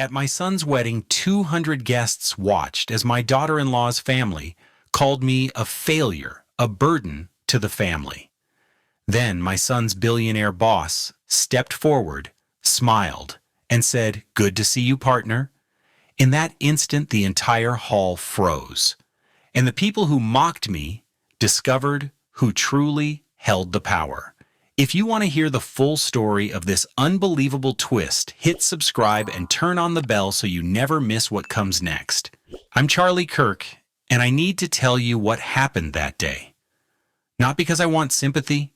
At my son's wedding, 200 guests watched as my daughter-in-law's family called me a failure, a burden to the family. Then my son's billionaire boss stepped forward, smiled, and said, "Good to see you, partner." In that instant, the entire hall froze, and the people who mocked me discovered who truly held the power. If you want to hear the full story of this unbelievable twist, hit subscribe and turn on the bell so you never miss what comes next. I'm Charlie Kirk, and I need to tell you what happened that day. Not because I want sympathy,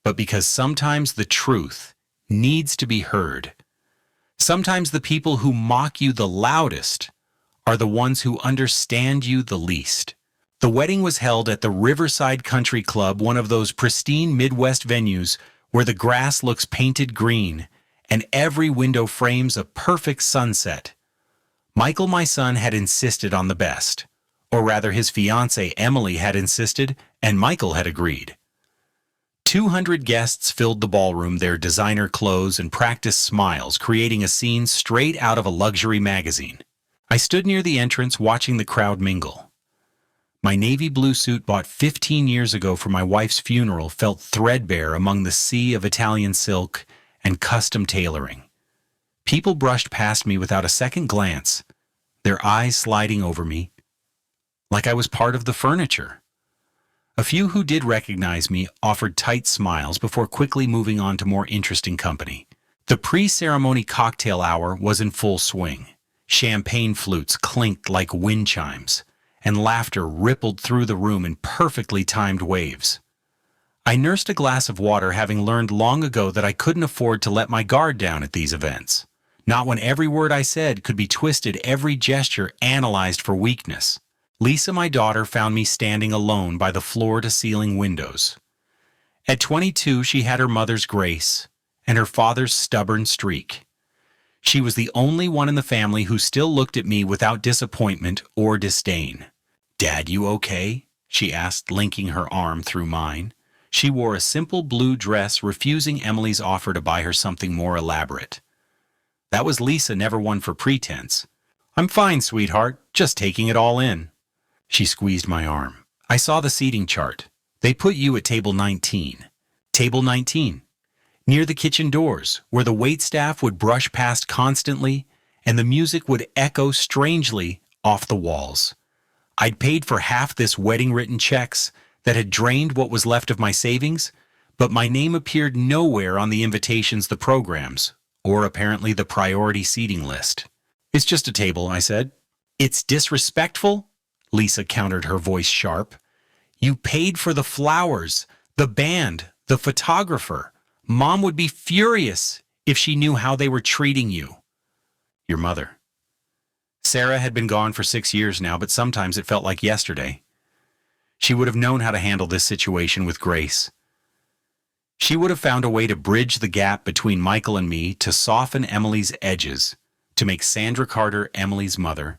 but because sometimes the truth needs to be heard. Sometimes the people who mock you the loudest are the ones who understand you the least. The wedding was held at the Riverside Country Club, one of those pristine Midwest venues where the grass looks painted green and every window frames a perfect sunset. Michael, my son, had insisted on the best. Or rather, his fiancée Emily had insisted, and Michael had agreed. 200 guests filled the ballroom, their designer clothes and practiced smiles, creating a scene straight out of a luxury magazine. I stood near the entrance watching the crowd mingle. My navy blue suit, bought 15 years ago for my wife's funeral, felt threadbare among the sea of Italian silk and custom tailoring. People brushed past me without a second glance, their eyes sliding over me, like I was part of the furniture. A few who did recognize me offered tight smiles before quickly moving on to more interesting company. The pre-ceremony cocktail hour was in full swing. Champagne flutes clinked like wind chimes, and laughter rippled through the room in perfectly timed waves. I nursed a glass of water, having learned long ago that I couldn't afford to let my guard down at these events. Not when every word I said could be twisted, every gesture analyzed for weakness. Lisa, my daughter, found me standing alone by the floor-to-ceiling windows. At 22, she had her mother's grace and her father's stubborn streak. She was the only one in the family who still looked at me without disappointment or disdain. "Dad, you okay?" she asked, linking her arm through mine. She wore a simple blue dress, refusing Emily's offer to buy her something more elaborate. That was Lisa, never one for pretense. "I'm fine, sweetheart, just taking it all in." She squeezed my arm. "I saw the seating chart. They put you at table 19. Table 19. Near the kitchen doors, where the waitstaff would brush past constantly and the music would echo strangely off the walls. I'd paid for half this wedding-written checks that had drained what was left of my savings, but my name appeared nowhere on the invitations, the programs, or apparently the priority seating list. "It's just a table," I said. "It's disrespectful," Lisa countered, her voice sharp. "You paid for the flowers, the band, the photographer. Mom would be furious if she knew how they were treating you." "Your mother." Sarah had been gone for 6 years now, but sometimes it felt like yesterday. She would have known how to handle this situation with grace. She would have found a way to bridge the gap between Michael and me, to soften Emily's edges, to make Sandra Carter, Emily's mother,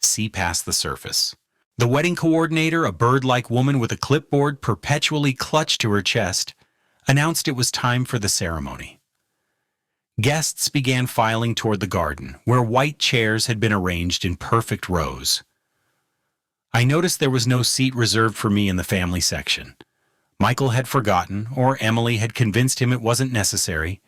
see past the surface. The wedding coordinator, a bird-like woman with a clipboard perpetually clutched to her chest, announced it was time for the ceremony. Guests began filing toward the garden, where white chairs had been arranged in perfect rows. I noticed there was no seat reserved for me in the family section. Michael had forgotten, or Emily had convinced him it wasn't necessary.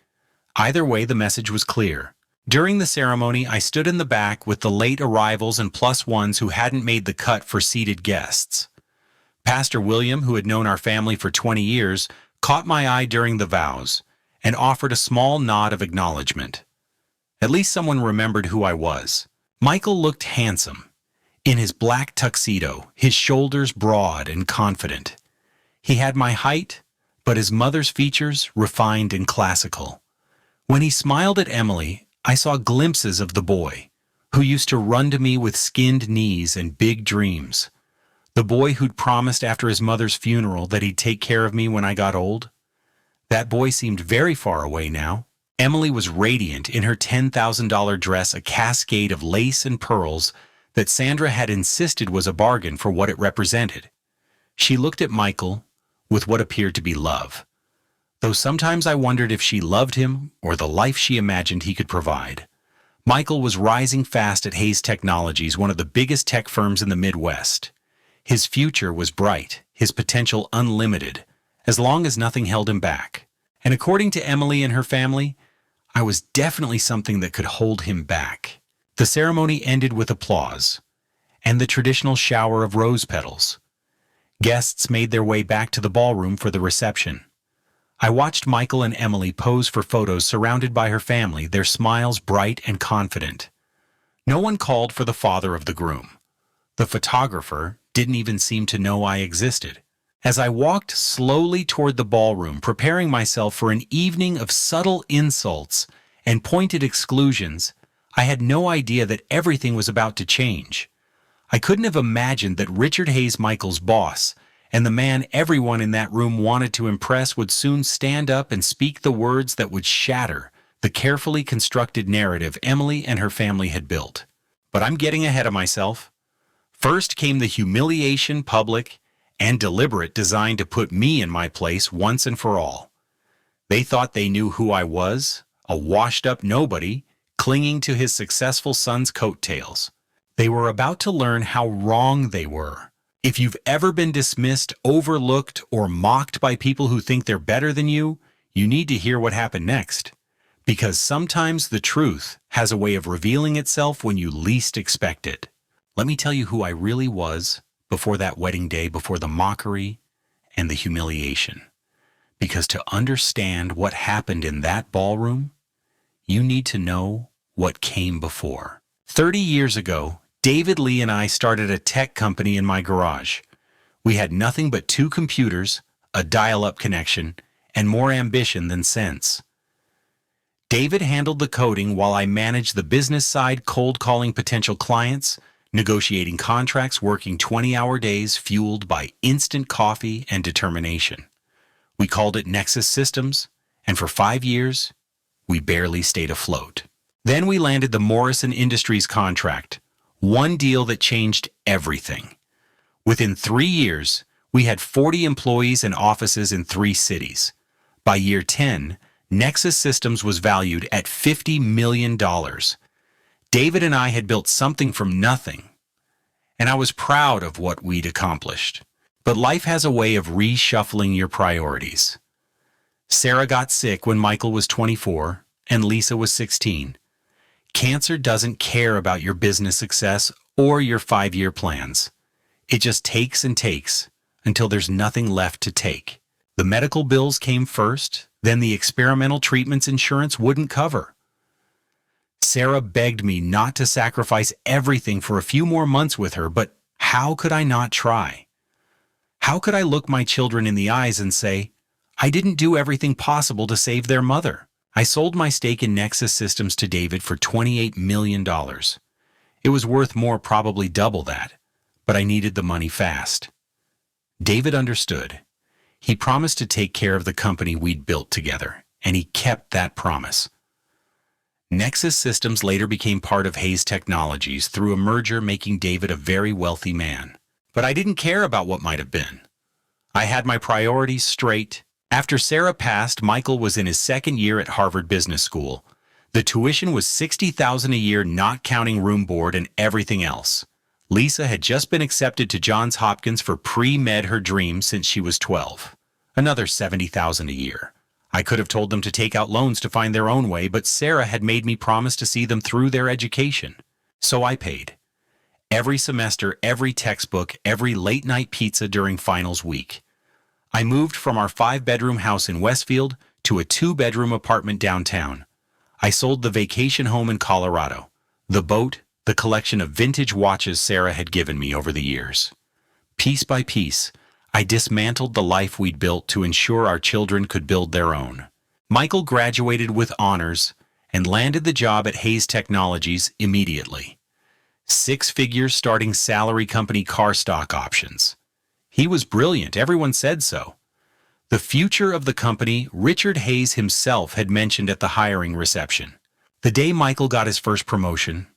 Either way, the message was clear. During the ceremony, I stood in the back with the late arrivals and plus ones who hadn't made the cut for seated guests. Pastor William, who had known our family for 20 years, caught my eye during the vows and offered a small nod of acknowledgement. At least someone remembered who I was. Michael looked handsome, in his black tuxedo, his shoulders broad and confident. He had my height, but his mother's features refined and classical. When he smiled at Emily, I saw glimpses of the boy, who used to run to me with skinned knees and big dreams. The boy who'd promised after his mother's funeral that he'd take care of me when I got old. That boy seemed very far away now. Emily was radiant in her $10,000 dress, a cascade of lace and pearls that Sandra had insisted was a bargain for what it represented. She looked at Michael with what appeared to be love, though sometimes I wondered if she loved him or the life she imagined he could provide. Michael was rising fast at Hayes Technologies, one of the biggest tech firms in the Midwest. His future was bright, his potential unlimited, as long as nothing held him back. And according to Emily and her family, I was definitely something that could hold him back. The ceremony ended with applause and the traditional shower of rose petals. Guests made their way back to the ballroom for the reception. I watched Michael and Emily pose for photos surrounded by her family, their smiles bright and confident. No one called for the father of the groom. The photographer didn't even seem to know I existed. As I walked slowly toward the ballroom, preparing myself for an evening of subtle insults and pointed exclusions, I had no idea that everything was about to change. I couldn't have imagined that Richard Hayes, Michael's boss, and the man everyone in that room wanted to impress would soon stand up and speak the words that would shatter the carefully constructed narrative Emily and her family had built. But I'm getting ahead of myself. First came the humiliation, public and deliberate, designed to put me in my place once and for all. They thought they knew who I was, a washed-up nobody, clinging to his successful son's coattails. They were about to learn how wrong they were. If you've ever been dismissed, overlooked, or mocked by people who think they're better than you need to hear what happened next. Because sometimes the truth has a way of revealing itself when you least expect it. Let me tell you who I really was before that wedding day, before the mockery and the humiliation. Because to understand what happened in that ballroom, you need to know what came before. 30 years ago, David Lee and I started a tech company in my garage. We had nothing but 2 computers, a dial-up connection, and more ambition than sense. David handled the coding while I managed the business side, cold calling potential clients, negotiating contracts, working 20-hour days fueled by instant coffee and determination. We called it Nexus Systems, and for 5 years, we barely stayed afloat. Then we landed the Morrison Industries contract, one deal that changed everything. Within 3 years, we had 40 employees and offices in 3 cities. By year 10, Nexus Systems was valued at $50 million. David and I had built something from nothing, and I was proud of what we'd accomplished. But life has a way of reshuffling your priorities. Sarah got sick when Michael was 24 and Lisa was 16. Cancer doesn't care about your business success or your 5-year plans. It just takes and takes until there's nothing left to take. The medical bills came first, then the experimental treatments insurance wouldn't cover. Sarah begged me not to sacrifice everything for a few more months with her, but how could I not try? How could I look my children in the eyes and say, I didn't do everything possible to save their mother? I sold my stake in Nexus Systems to David for $28 million. It was worth more, probably double that, but I needed the money fast. David understood. He promised to take care of the company we'd built together, and he kept that promise. Nexus Systems later became part of Hayes Technologies through a merger, making David a very wealthy man. But I didn't care about what might have been. I had my priorities straight. After Sarah passed, Michael was in his 2nd year at Harvard Business School. The tuition was $60,000 a year, not counting room board and everything else. Lisa had just been accepted to Johns Hopkins for pre-med, her dream since she was 12. Another $70,000 a year. I could have told them to take out loans to find their own way, but Sarah had made me promise to see them through their education. So I paid. Every semester, every textbook, every late-night pizza during finals week. I moved from our 5-bedroom house in Westfield to a 2-bedroom apartment downtown. I sold the vacation home in Colorado, the boat, the collection of vintage watches Sarah had given me over the years. Piece by piece, I dismantled the life we'd built to ensure our children could build their own. Michael graduated with honors and landed the job at Hayes Technologies immediately. 6-figure starting salary, company car, stock options. He was brilliant, everyone said so. The future of the company, Richard Hayes himself had mentioned at the hiring reception. The day Michael got his first promotion,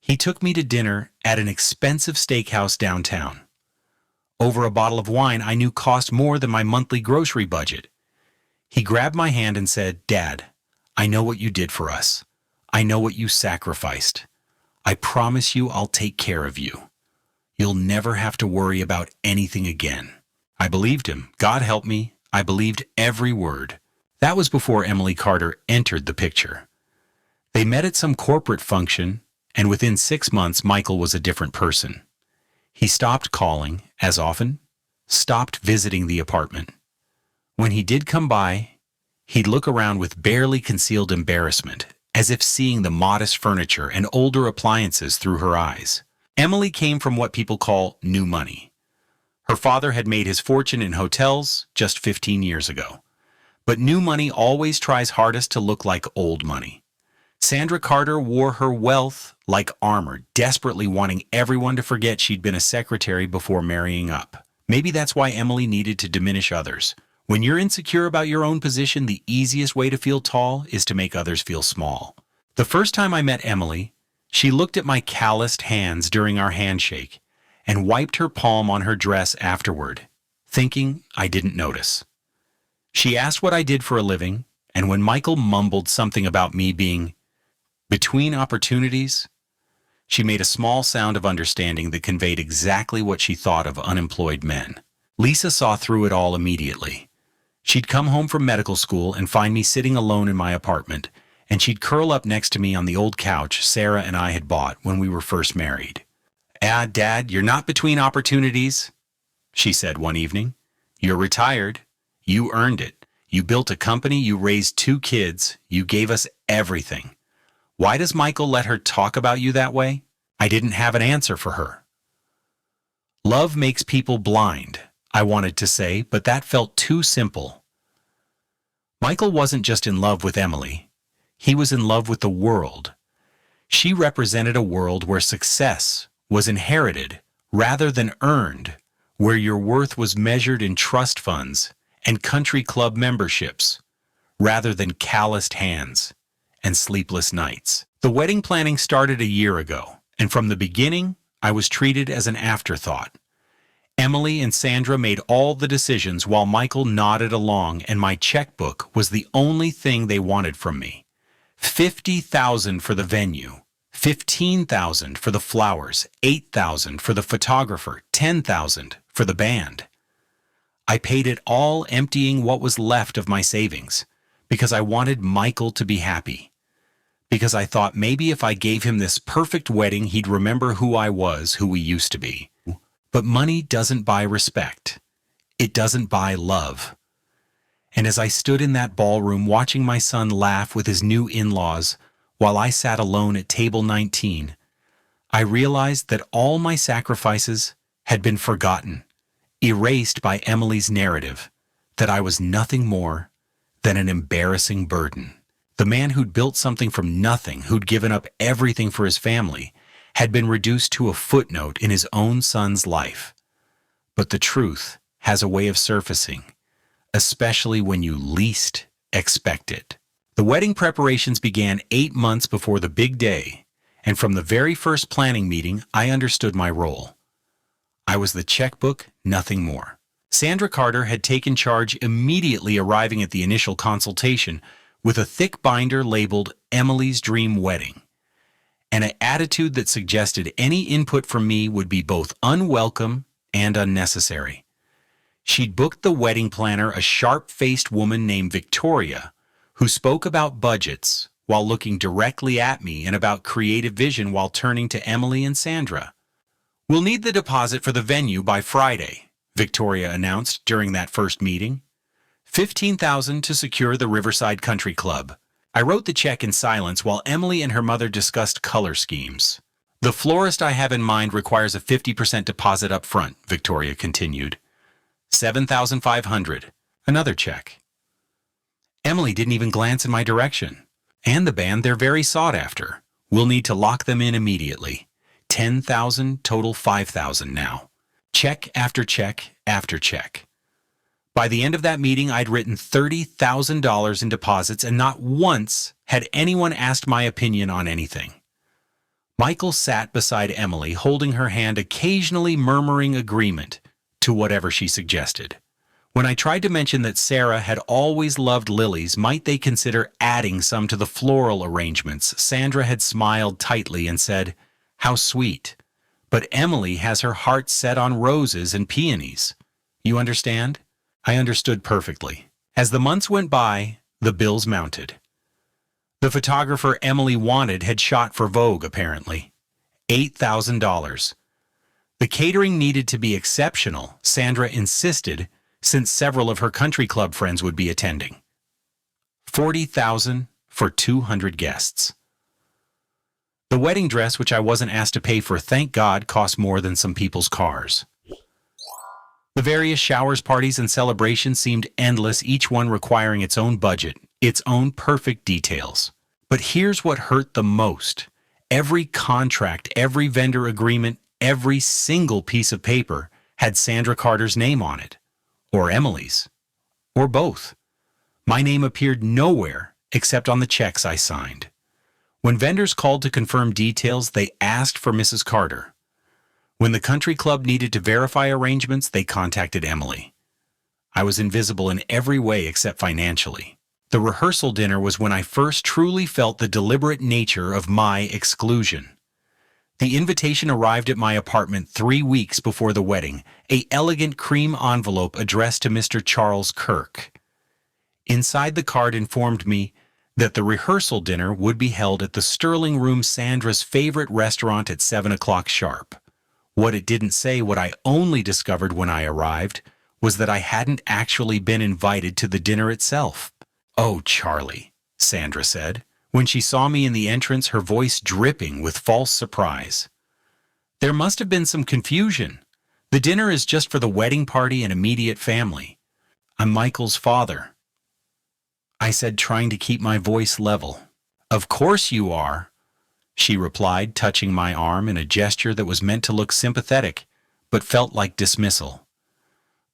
he took me to dinner at an expensive steakhouse downtown. Over a bottle of wine I knew cost more than my monthly grocery budget. He grabbed my hand and said, "Dad, I know what you did for us. I know what you sacrificed. I promise you I'll take care of you. You'll never have to worry about anything again." I believed him. God help me. I believed every word. That was before Emily Carter entered the picture. They met at some corporate function, and within 6 months, Michael was a different person. He stopped calling, as often, stopped visiting the apartment. When he did come by, he'd look around with barely concealed embarrassment, as if seeing the modest furniture and older appliances through her eyes. Emily came from what people call new money. Her father had made his fortune in hotels just 15 years ago. But new money always tries hardest to look like old money. Sandra Carter wore her wealth like armor, desperately wanting everyone to forget she'd been a secretary before marrying up. Maybe that's why Emily needed to diminish others. When you're insecure about your own position, the easiest way to feel tall is to make others feel small. The first time I met Emily, she looked at my calloused hands during our handshake and wiped her palm on her dress afterward, thinking I didn't notice. She asked what I did for a living, and when Michael mumbled something about me being between opportunities, she made a small sound of understanding that conveyed exactly what she thought of unemployed men. Lisa saw through it all immediately. She'd come home from medical school and find me sitting alone in my apartment, and she'd curl up next to me on the old couch Sarah and I had bought when we were first married. "Ah, Dad, you're not between opportunities," she said one evening. "You're retired. You earned it. You built a company, you raised 2 kids, you gave us everything. Why does Michael let her talk about you that way?" I didn't have an answer for her. Love makes people blind, I wanted to say, but that felt too simple. Michael wasn't just in love with Emily. He was in love with the world. She represented a world where success was inherited rather than earned, where your worth was measured in trust funds and country club memberships, rather than calloused hands and sleepless nights. The wedding planning started a year ago, and from the beginning, I was treated as an afterthought. Emily and Sandra made all the decisions while Michael nodded along, and my checkbook was the only thing they wanted from me. $50,000 for the venue, $15,000 for the flowers, $8,000 for the photographer, $10,000 for the band. I paid it all, emptying what was left of my savings, because I wanted Michael to be happy. Because I thought maybe if I gave him this perfect wedding, he'd remember who I was, who we used to be. But money doesn't buy respect. It doesn't buy love. And as I stood in that ballroom watching my son laugh with his new in-laws while I sat alone at table 19, I realized that all my sacrifices had been forgotten, erased by Emily's narrative, that I was nothing more than an embarrassing burden. The man who'd built something from nothing, who'd given up everything for his family, had been reduced to a footnote in his own son's life. But the truth has a way of surfacing, especially when you least expect it. The wedding preparations began 8 months before the big day, and from the very first planning meeting, I understood my role. I was the checkbook, nothing more. Sandra Carter had taken charge immediately arriving at the initial consultation with a thick binder labeled Emily's Dream Wedding, and an attitude that suggested any input from me would be both unwelcome and unnecessary. She'd booked the wedding planner, a sharp-faced woman named Victoria, who spoke about budgets while looking directly at me and about creative vision while turning to Emily and Sandra. "We'll need the deposit for the venue by Friday," Victoria announced during that first meeting. $15,000 to secure the Riverside Country Club. I wrote the check in silence while Emily and her mother discussed color schemes. "The florist I have in mind requires a 50% deposit up front," Victoria continued. $7,500. Another check. Emily didn't even glance in my direction. "And the band, they're very sought after. We'll need to lock them in immediately. 10,000, total 5,000 now." Check after check after check. By the end of that meeting, I'd written $30,000 in deposits, and not once had anyone asked my opinion on anything. Michael sat beside Emily, holding her hand, occasionally murmuring agreement to whatever she suggested. When I tried to mention that Sarah had always loved lilies, might they consider adding some to the floral arrangements, Sandra had smiled tightly and said, "How sweet. But Emily has her heart set on roses and peonies. You understand?" I understood perfectly. As the months went by, the bills mounted. The photographer Emily wanted had shot for Vogue, apparently. $8,000. The catering needed to be exceptional, Sandra insisted, since several of her country club friends would be attending. $40,000 for 200 guests. The wedding dress, which I wasn't asked to pay for, thank God, cost more than some people's cars. The various showers, parties, and celebrations seemed endless, each one requiring its own budget, its own perfect details. But here's what hurt the most. Every contract, every vendor agreement, every single piece of paper had Sandra Carter's name on it. Or Emily's. Or both. My name appeared nowhere except on the checks I signed. When vendors called to confirm details, they asked for Mrs. Carter. When the country club needed to verify arrangements, they contacted Emily. I was invisible in every way except financially. The rehearsal dinner was when I first truly felt the deliberate nature of my exclusion. The invitation arrived at my apartment 3 weeks before the wedding, an elegant cream envelope addressed to Mr. Charles Kirk. Inside, the card informed me that the rehearsal dinner would be held at the Sterling Room, Sandra's favorite restaurant, at 7 o'clock sharp. What it didn't say, what I only discovered when I arrived, was that I hadn't actually been invited to the dinner itself. "Oh, Charlie," Sandra said, when she saw me in the entrance, her voice dripping with false surprise. "There must have been some confusion. The dinner is just for the wedding party and immediate family. I'm Michael's father," I said, trying to keep my voice level. "Of course you are," she replied, touching my arm in a gesture that was meant to look sympathetic, but felt like dismissal.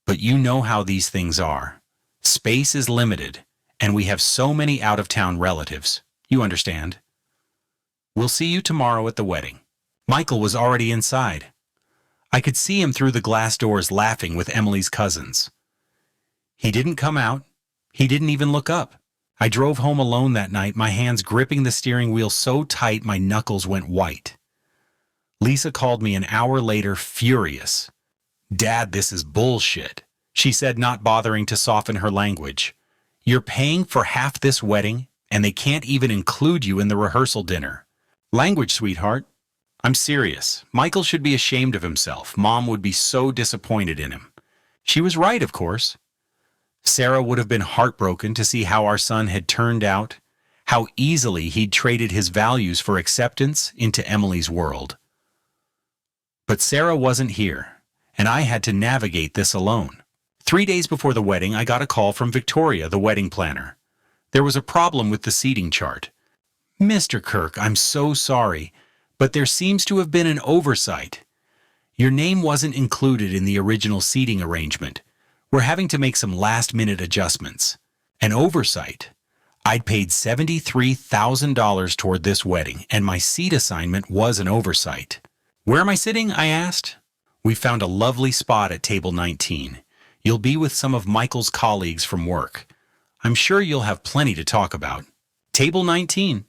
"But you know how these things are. Space is limited, and we have so many out-of-town relatives. You understand. We'll see you tomorrow at the wedding." Michael was already inside. I could see him through the glass doors laughing with Emily's cousins. He didn't come out. He didn't even look up. I drove home alone that night, my hands gripping the steering wheel so tight my knuckles went white. Lisa called me an hour later, furious. "Dad, this is bullshit," she said, not bothering to soften her language. "You're paying for half this wedding, and they can't even include you in the rehearsal dinner." "Language, sweetheart. I'm serious. Michael should be ashamed of himself. Mom would be so disappointed in him." She was right, of course. Sarah would have been heartbroken to see how our son had turned out, how easily he'd traded his values for acceptance into Emily's world. But Sarah wasn't here, and I had to navigate this alone. 3 days before the wedding, I got a call from Victoria, the wedding planner. There was a problem with the seating chart. "Mr. Kirk, I'm so sorry, but there seems to have been an oversight. Your name wasn't included in the original seating arrangement. We're having to make some last-minute adjustments." An oversight? I'd paid $73,000 toward this wedding, and my seat assignment was an oversight. "Where am I sitting?" I asked. "We found a lovely spot at table 19. You'll be with some of Michael's colleagues from work. I'm sure you'll have plenty to talk about." Table 19.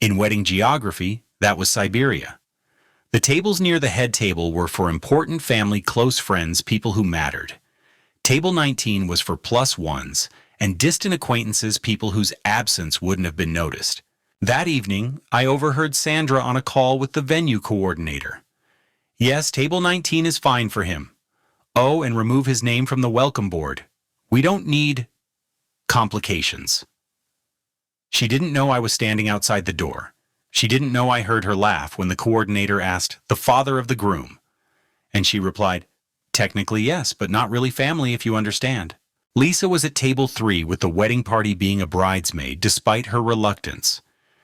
In wedding geography, that was Siberia. The tables near the head table were for important family, close friends, people who mattered. Table 19 was for plus ones and distant acquaintances, people whose absence wouldn't have been noticed. That evening, I overheard Sandra on a call with the venue coordinator. "Yes, table 19 is fine for him. Oh, and remove his name from the welcome board. We don't need complications." She didn't know I was standing outside the door. She didn't know I heard her laugh when the coordinator asked, "The father of the groom?" And she replied, "Technically, yes, but not really family, if you understand." Lisa was at table 3 with the wedding party being a bridesmaid, despite her reluctance.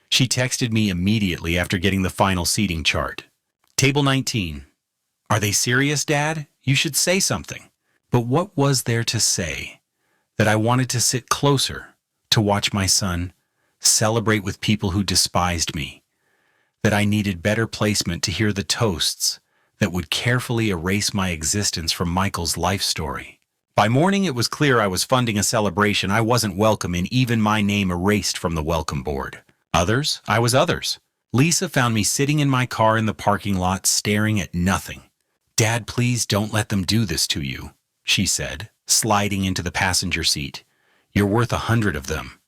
She texted me immediately after getting the final seating chart. "Table 19. Are they serious, Dad? You should say something." But what was there to say? That I wanted to sit closer, to watch my son celebrate with people who despised me. That I needed better placement to hear the toasts that would carefully erase my existence from Michael's life story. By morning, it was clear I was funding a celebration I wasn't welcome in, even my name erased from the welcome board. I was others. Lisa found me sitting in my car in the parking lot, staring at nothing. "Dad, please don't let them do this to you," she said, sliding into the passenger seat. "You're worth 100 of them."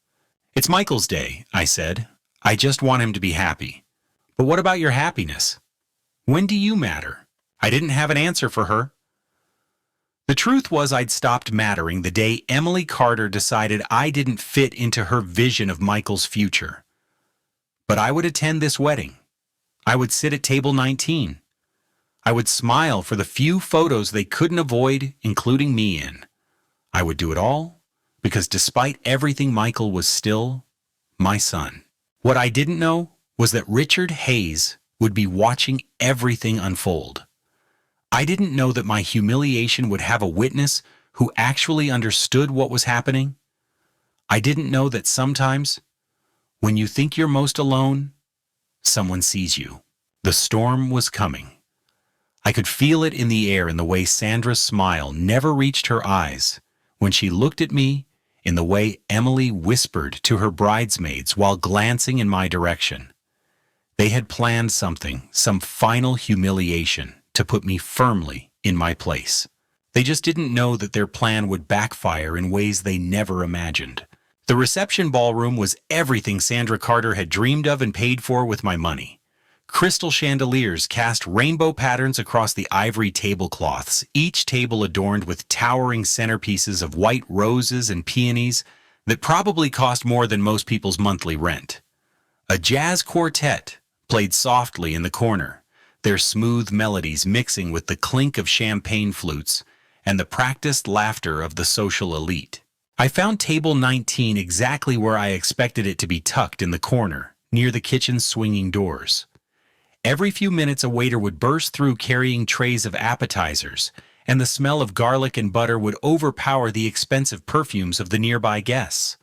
"It's Michael's day," I said. "I just want him to be happy." "But what about your happiness? When do you matter?" I didn't have an answer for her. The truth was, I'd stopped mattering the day Emily Carter decided I didn't fit into her vision of Michael's future. But I would attend this wedding. I would sit at table 19. I would smile for the few photos they couldn't avoid including me in. I would do it all because despite everything, Michael was still my son. What I didn't know was that Richard Hayes would be watching everything unfold. I didn't know that my humiliation would have a witness who actually understood what was happening. I didn't know that sometimes, when you think you're most alone, someone sees you. The storm was coming. I could feel it in the air, in the way Sandra's smile never reached her eyes, when she looked at me, in the way Emily whispered to her bridesmaids while glancing in my direction. They had planned something, some final humiliation, to put me firmly in my place. They just didn't know that their plan would backfire in ways they never imagined. The reception ballroom was everything Sandra Carter had dreamed of and paid for with my money. Crystal chandeliers cast rainbow patterns across the ivory tablecloths, each table adorned with towering centerpieces of white roses and peonies that probably cost more than most people's monthly rent. A jazz quartet played softly in the corner, their smooth melodies mixing with the clink of champagne flutes and the practiced laughter of the social elite. I found table 19 exactly where I expected it to be, tucked in the corner, near the kitchen's swinging doors. Every few minutes a waiter would burst through carrying trays of appetizers, and the smell of garlic and butter would overpower the expensive perfumes of the nearby guests.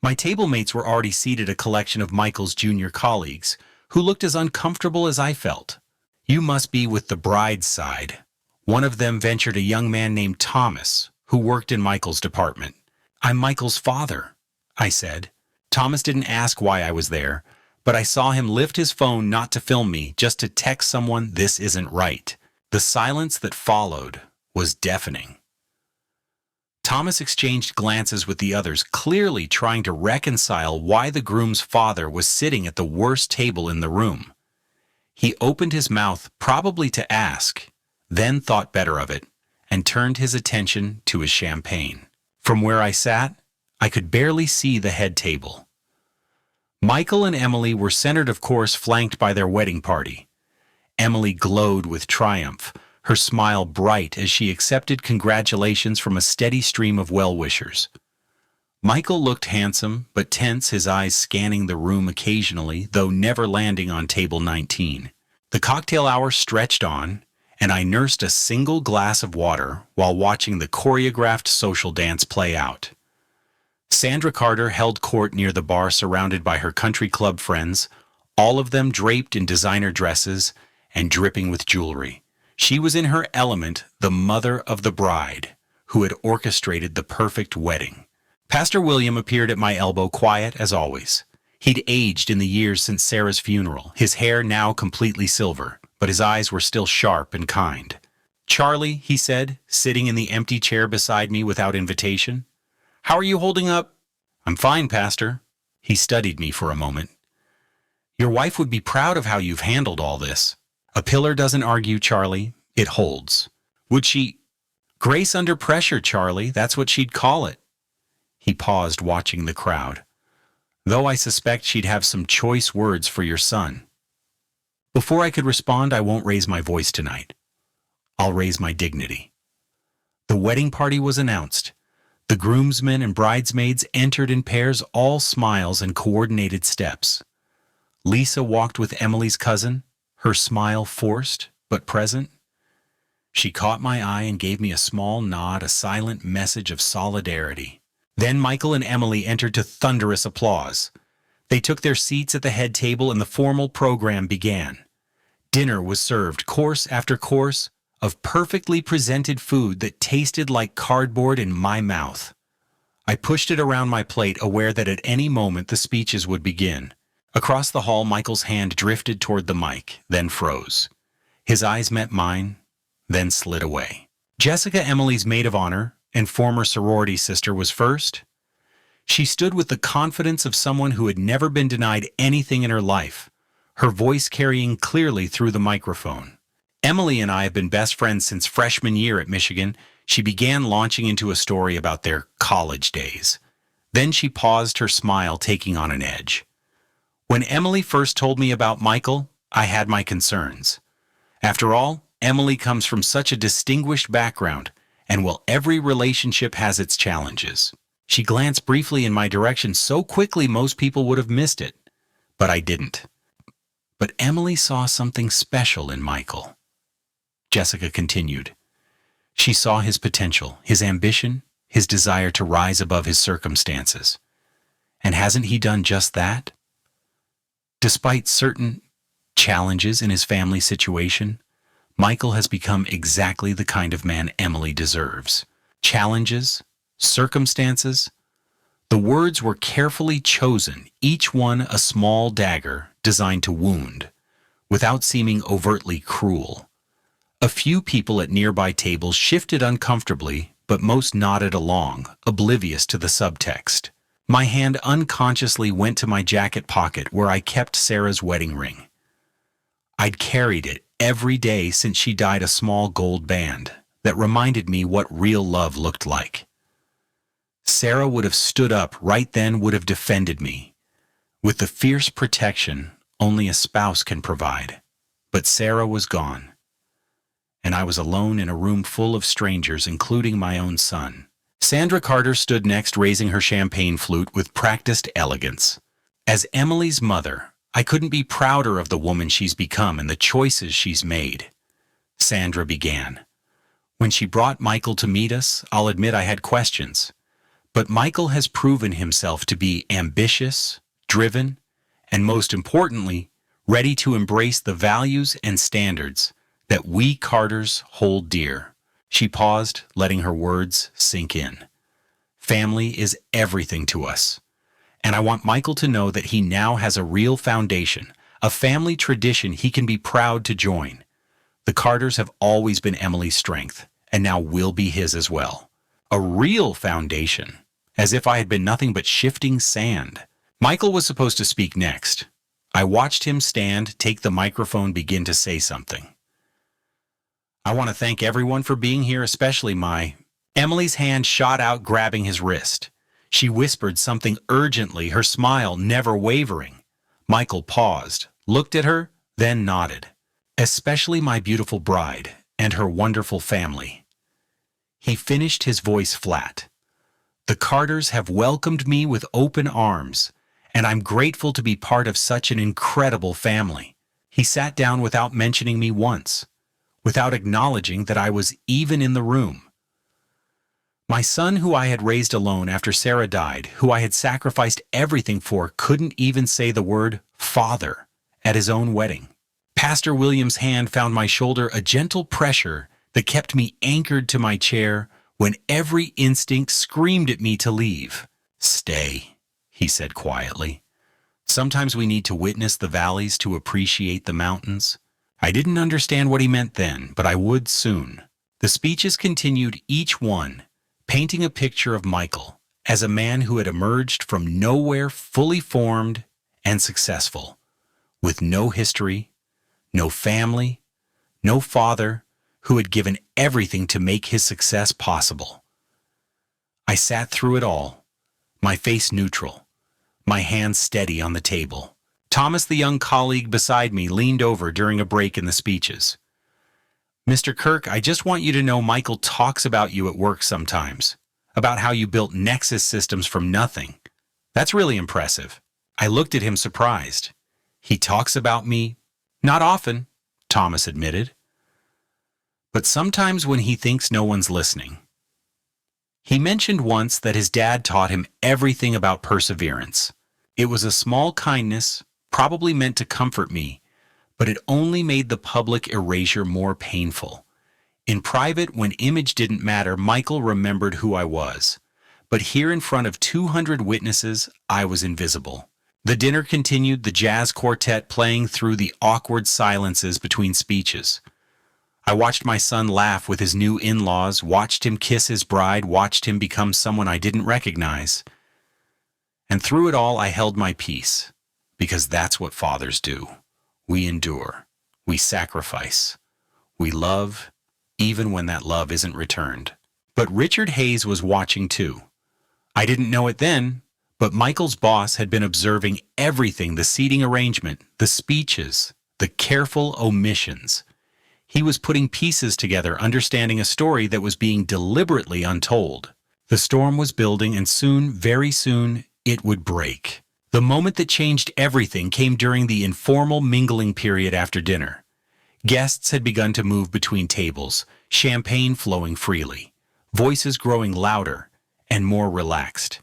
My table mates were already seated, a collection of Michael's junior colleagues, who looked as uncomfortable as I felt. "You must be with the bride's side." One of them ventured, a young man named Thomas, who worked in Michael's department. "I'm Michael's father," I said. Thomas didn't ask why I was there, but I saw him lift his phone not to film me, just to text someone, "This isn't right." The silence that followed was deafening. Thomas exchanged glances with the others, clearly trying to reconcile why the groom's father was sitting at the worst table in the room. He opened his mouth, probably to ask, then thought better of it, and turned his attention to his champagne. From where I sat, I could barely see the head table. Michael and Emily were centered, of course, flanked by their wedding party. Emily glowed with triumph, her smile bright as she accepted congratulations from a steady stream of well-wishers. Michael looked handsome, but tense, his eyes scanning the room occasionally, though never landing on table 19. The cocktail hour stretched on, and I nursed a single glass of water while watching the choreographed social dance play out. Sandra Carter held court near the bar, surrounded by her country club friends, all of them draped in designer dresses and dripping with jewelry. She was in her element, the mother of the bride, who had orchestrated the perfect wedding. Pastor William appeared at my elbow, quiet as always. He'd aged in the years since Sarah's funeral, his hair now completely silver, but his eyes were still sharp and kind. "Charlie," he said, sitting in the empty chair beside me without invitation. "How are you holding up?" "I'm fine, Pastor." He studied me for a moment. "Your wife would be proud of how you've handled all this." "A pillar doesn't argue, Charlie. It holds." "Would she—" "Grace under pressure, Charlie. That's what she'd call it." He paused, watching the crowd. "Though I suspect she'd have some choice words for your son." Before I could respond, "I won't raise my voice tonight. I'll raise my dignity." The wedding party was announced. The groomsmen and bridesmaids entered in pairs, all smiles and coordinated steps. Lisa walked with Emily's cousin, her smile forced but present. She caught my eye and gave me a small nod, a silent message of solidarity. Then Michael and Emily entered to thunderous applause. They took their seats at the head table and the formal program began. Dinner was served, course after course, of perfectly presented food that tasted like cardboard in my mouth. I pushed it around my plate, aware that at any moment the speeches would begin. Across the hall, Michael's hand drifted toward the mic, then froze. His eyes met mine, then slid away. Jessica, Emily's maid of honor and former sorority sister, was first. She stood with the confidence of someone who had never been denied anything in her life, her voice carrying clearly through the microphone. Emily and I have been best friends since freshman year at Michigan. She began launching into a story about their college days. Then she paused, her smile taking on an edge. When Emily first told me about Michael, I had my concerns. After all, Emily comes from such a distinguished background, and while every relationship has its challenges. She glanced briefly in my direction so quickly most people would have missed it, but I didn't. But Emily saw something special in Michael. Jessica continued. She saw his potential, his ambition, his desire to rise above his circumstances. And hasn't he done just that? Despite certain challenges in his family situation, Michael has become exactly the kind of man Emily deserves. Challenges, circumstances. The words were carefully chosen, each one a small dagger designed to wound, without seeming overtly cruel. A few people at nearby tables shifted uncomfortably, but most nodded along, oblivious to the subtext. My hand unconsciously went to my jacket pocket where I kept Sarah's wedding ring. I'd carried it every day since she dyed a small gold band that reminded me what real love looked like. Sarah would have stood up right then, would have defended me, with the fierce protection only a spouse can provide. But Sarah was gone, and I was alone in a room full of strangers, including my own son. Sandra Carter stood next, raising her champagne flute with practiced elegance. As Emily's mother, I couldn't be prouder of the woman she's become and the choices she's made. Sandra began. When she brought Michael to meet us, I'll admit I had questions. But Michael has proven himself to be ambitious, driven, and most importantly, ready to embrace the values and standards that we Carters hold dear. She paused, letting her words sink in. Family is everything to us, and I want Michael to know that he now has a real foundation, a family tradition he can be proud to join. The Carters have always been Emily's strength, and now will be his as well. A real foundation, as if I had been nothing but shifting sand. Michael was supposed to speak next. I watched him stand, take the microphone, begin to say something. I want to thank everyone for being here, especially my... Emily's hand shot out, grabbing his wrist. She whispered something urgently, her smile never wavering. Michael paused, looked at her, then nodded. Especially my beautiful bride and her wonderful family. He finished, his voice flat. The Carters have welcomed me with open arms, and I'm grateful to be part of such an incredible family. He sat down without mentioning me once, without acknowledging that I was even in the room. My son, who I had raised alone after Sarah died, who I had sacrificed everything for, couldn't even say the word father at his own wedding. Pastor William's hand found my shoulder, a gentle pressure that kept me anchored to my chair when every instinct screamed at me to leave. Stay, he said quietly. Sometimes we need to witness the valleys to appreciate the mountains. I didn't understand what he meant then, but I would soon. The speeches continued, each one painting a picture of Michael as a man who had emerged from nowhere, fully formed and successful, with no history, no family, no father, who had given everything to make his success possible. I sat through it all, my face neutral, my hands steady on the table. Thomas, the young colleague beside me, leaned over during a break in the speeches. Mr. Kirk, I just want you to know Michael talks about you at work sometimes, about how you built Nexus systems from nothing. That's really impressive. I looked at him surprised. He talks about me? Not often, Thomas admitted. But sometimes when he thinks no one's listening. He mentioned once that his dad taught him everything about perseverance. It was a small kindness, probably meant to comfort me, but it only made the public erasure more painful. In private, when image didn't matter, Michael remembered who I was. But here in front of 200 witnesses, I was invisible. The dinner continued, the jazz quartet playing through the awkward silences between speeches. I watched my son laugh with his new in-laws, watched him kiss his bride, watched him become someone I didn't recognize. And through it all, I held my peace, because that's what fathers do. We endure. We sacrifice. We love, even when that love isn't returned. But Richard Hayes was watching too. I didn't know it then, but Michael's boss had been observing everything, the seating arrangement, the speeches, the careful omissions. He was putting pieces together, understanding a story that was being deliberately untold. The storm was building, and soon, very soon, it would break. The moment that changed everything came during the informal mingling period after dinner. Guests had begun to move between tables, champagne flowing freely, voices growing louder and more relaxed.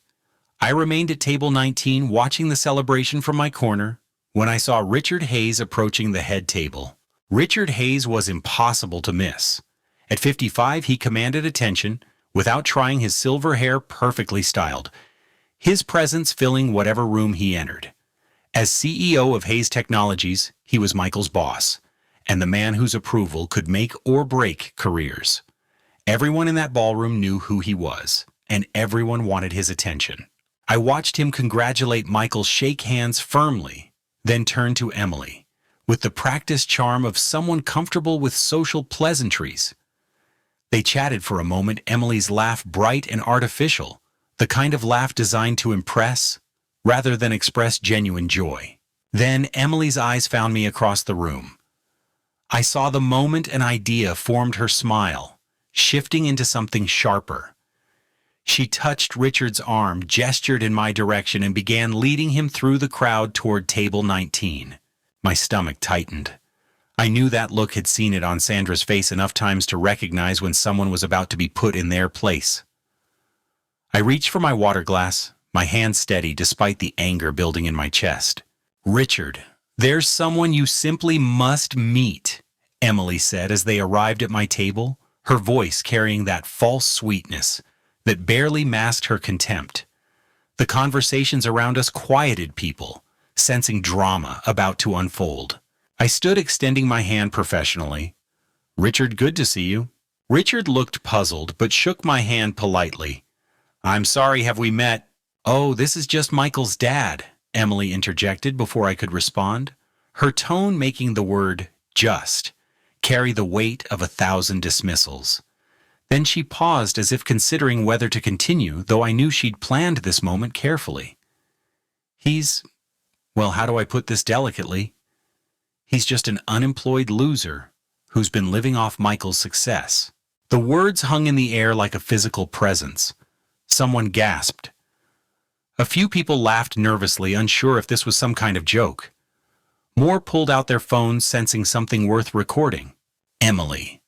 I remained at table 19 watching the celebration from my corner when I saw Richard Hayes approaching the head table. Richard Hayes was impossible to miss. At 55, he commanded attention, without trying, his silver hair perfectly styled, his presence filling whatever room he entered. As CEO of Hayes Technologies, he was Michael's boss, and the man whose approval could make or break careers. Everyone in that ballroom knew who he was, and everyone wanted his attention. I watched him congratulate Michael, shake hands firmly, then turn to Emily, with the practiced charm of someone comfortable with social pleasantries. They chatted for a moment, Emily's laugh bright and artificial, the kind of laugh designed to impress rather than express genuine joy. Then Emily's eyes found me across the room. I saw the moment an idea formed her smile, shifting into something sharper. She touched Richard's arm, gestured in my direction, and began leading him through the crowd toward table 19. My stomach tightened. I knew that look, had seen it on Sandra's face enough times to recognize when someone was about to be put in their place. I reached for my water glass, my hand steady despite the anger building in my chest. "Richard, there's someone you simply must meet," Emily said as they arrived at my table, her voice carrying that false sweetness that barely masked her contempt. The conversations around us quieted people, sensing drama about to unfold. I stood extending my hand professionally. "Richard, good to see you." Richard looked puzzled, but shook my hand politely. "I'm sorry, have we met?" "Oh, this is just Michael's dad," Emily interjected before I could respond, her tone making the word "just" carry the weight of 1,000 dismissals. Then she paused as if considering whether to continue, though I knew she'd planned this moment carefully. Well, how do I put this delicately? He's just an unemployed loser who's been living off Michael's success." The words hung in the air like a physical presence. Someone gasped. A few people laughed nervously, unsure if this was some kind of joke. More pulled out their phones, sensing something worth recording. "Emily."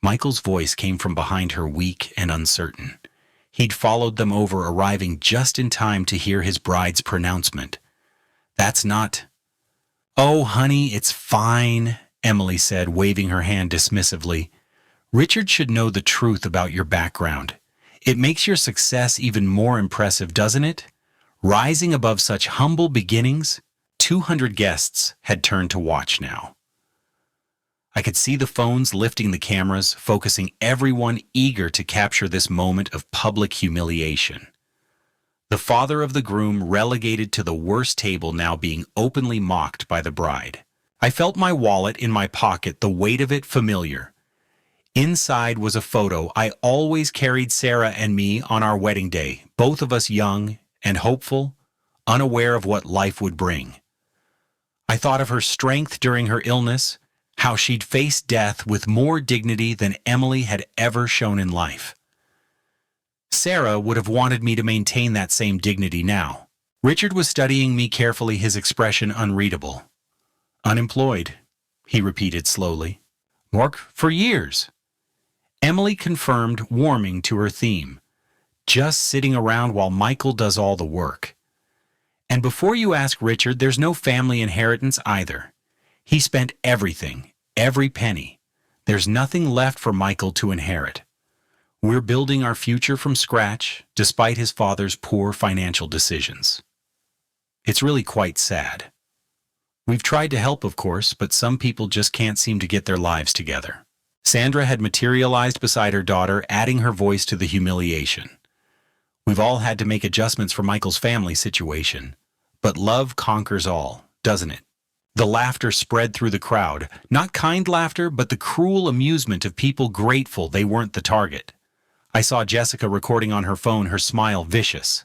Michael's voice came from behind her, weak and uncertain. He'd followed them over, arriving just in time to hear his bride's pronouncement. "That's not—" "Oh, honey, it's fine," Emily said, waving her hand dismissively. "Richard should know the truth about your background. It makes your success even more impressive, doesn't it? Rising above such humble beginnings." 200 guests had turned to watch now. I could see the phones lifting the cameras, focusing everyone eager to capture this moment of public humiliation. The father of the groom relegated to the worst table, now being openly mocked by the bride. I felt my wallet in my pocket, the weight of it familiar. Inside was a photo I always carried, Sarah and me on our wedding day, both of us young and hopeful, unaware of what life would bring. I thought of her strength during her illness, how she'd faced death with more dignity than Emily had ever shown in life. Sarah would have wanted me to maintain that same dignity now. Richard was studying me carefully, his expression unreadable. "Unemployed," he repeated slowly. "Work for years." Emily confirmed, warming to her theme. "Just sitting around while Michael does all the work." "And before you ask, Richard, there's no family inheritance either. He spent everything, every penny. There's nothing left for Michael to inherit. We're building our future from scratch, despite his father's poor financial decisions. It's really quite sad. We've tried to help, of course, but some people just can't seem to get their lives together. Sandra had materialized beside her daughter, adding her voice to the humiliation. We've all had to make adjustments for Michael's family situation, but love conquers all, doesn't it? The laughter spread through the crowd, not kind laughter, but the cruel amusement of people grateful they weren't the target. I saw Jessica recording on her phone, her smile vicious.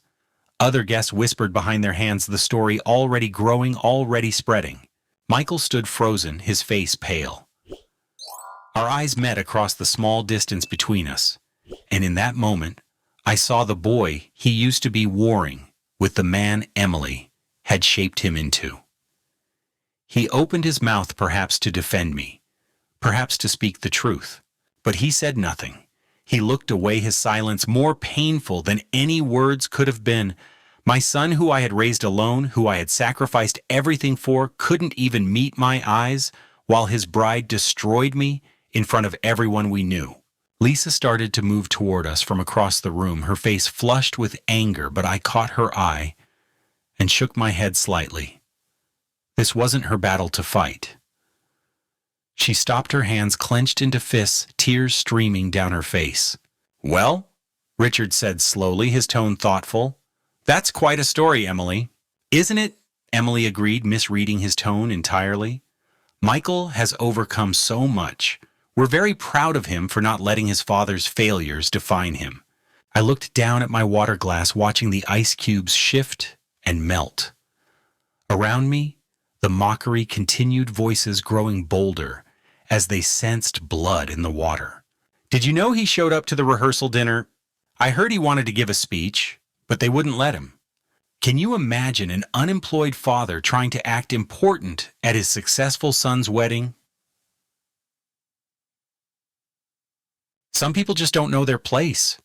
Other guests whispered behind their hands, the story already growing, already spreading. Michael stood frozen, his face pale. Our eyes met across the small distance between us, and in that moment, I saw the boy he used to be warring with the man Emily had shaped him into. He opened his mouth perhaps to defend me, perhaps to speak the truth, but he said nothing. He looked away, his silence more painful than any words could have been. My son, who I had raised alone, who I had sacrificed everything for, couldn't even meet my eyes, while his bride destroyed me in front of everyone we knew. Lisa started to move toward us from across the room, her face flushed with anger, but I caught her eye and shook my head slightly. This wasn't her battle to fight. She stopped, her hands clenched into fists, tears streaming down her face. "Well," Richard said slowly, his tone thoughtful, "that's quite a story, Emily." "Isn't it?" Emily agreed, misreading his tone entirely. "Michael has overcome so much. We're very proud of him for not letting his father's failures define him." I looked down at my water glass, watching the ice cubes shift and melt. Around me, the mockery continued, voices growing bolder as they sensed blood in the water. "Did you know he showed up to the rehearsal dinner? I heard he wanted to give a speech, but they wouldn't let him." Can you imagine an unemployed father trying to act important at his successful son's wedding? Some people just don't know their place.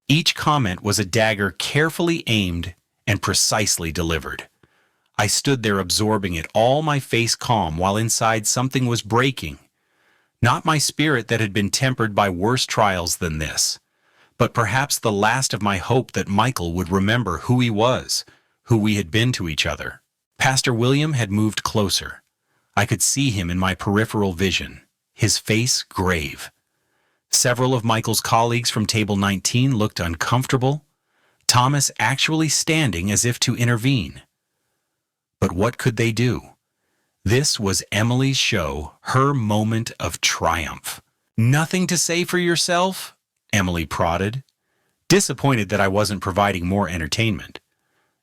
Each comment was a dagger carefully aimed and precisely delivered. I stood there absorbing it, all, my face calm, while inside something was breaking. Not my spirit that had been tempered by worse trials than this, but perhaps the last of my hope that Michael would remember who he was, who we had been to each other. Pastor William had moved closer. I could see him in my peripheral vision, his face grave. Several of Michael's colleagues from table 19 looked uncomfortable, Thomas actually standing as if to intervene. But what could they do? This was Emily's show, her moment of triumph. "Nothing to say for yourself?" Emily prodded, disappointed that I wasn't providing more entertainment.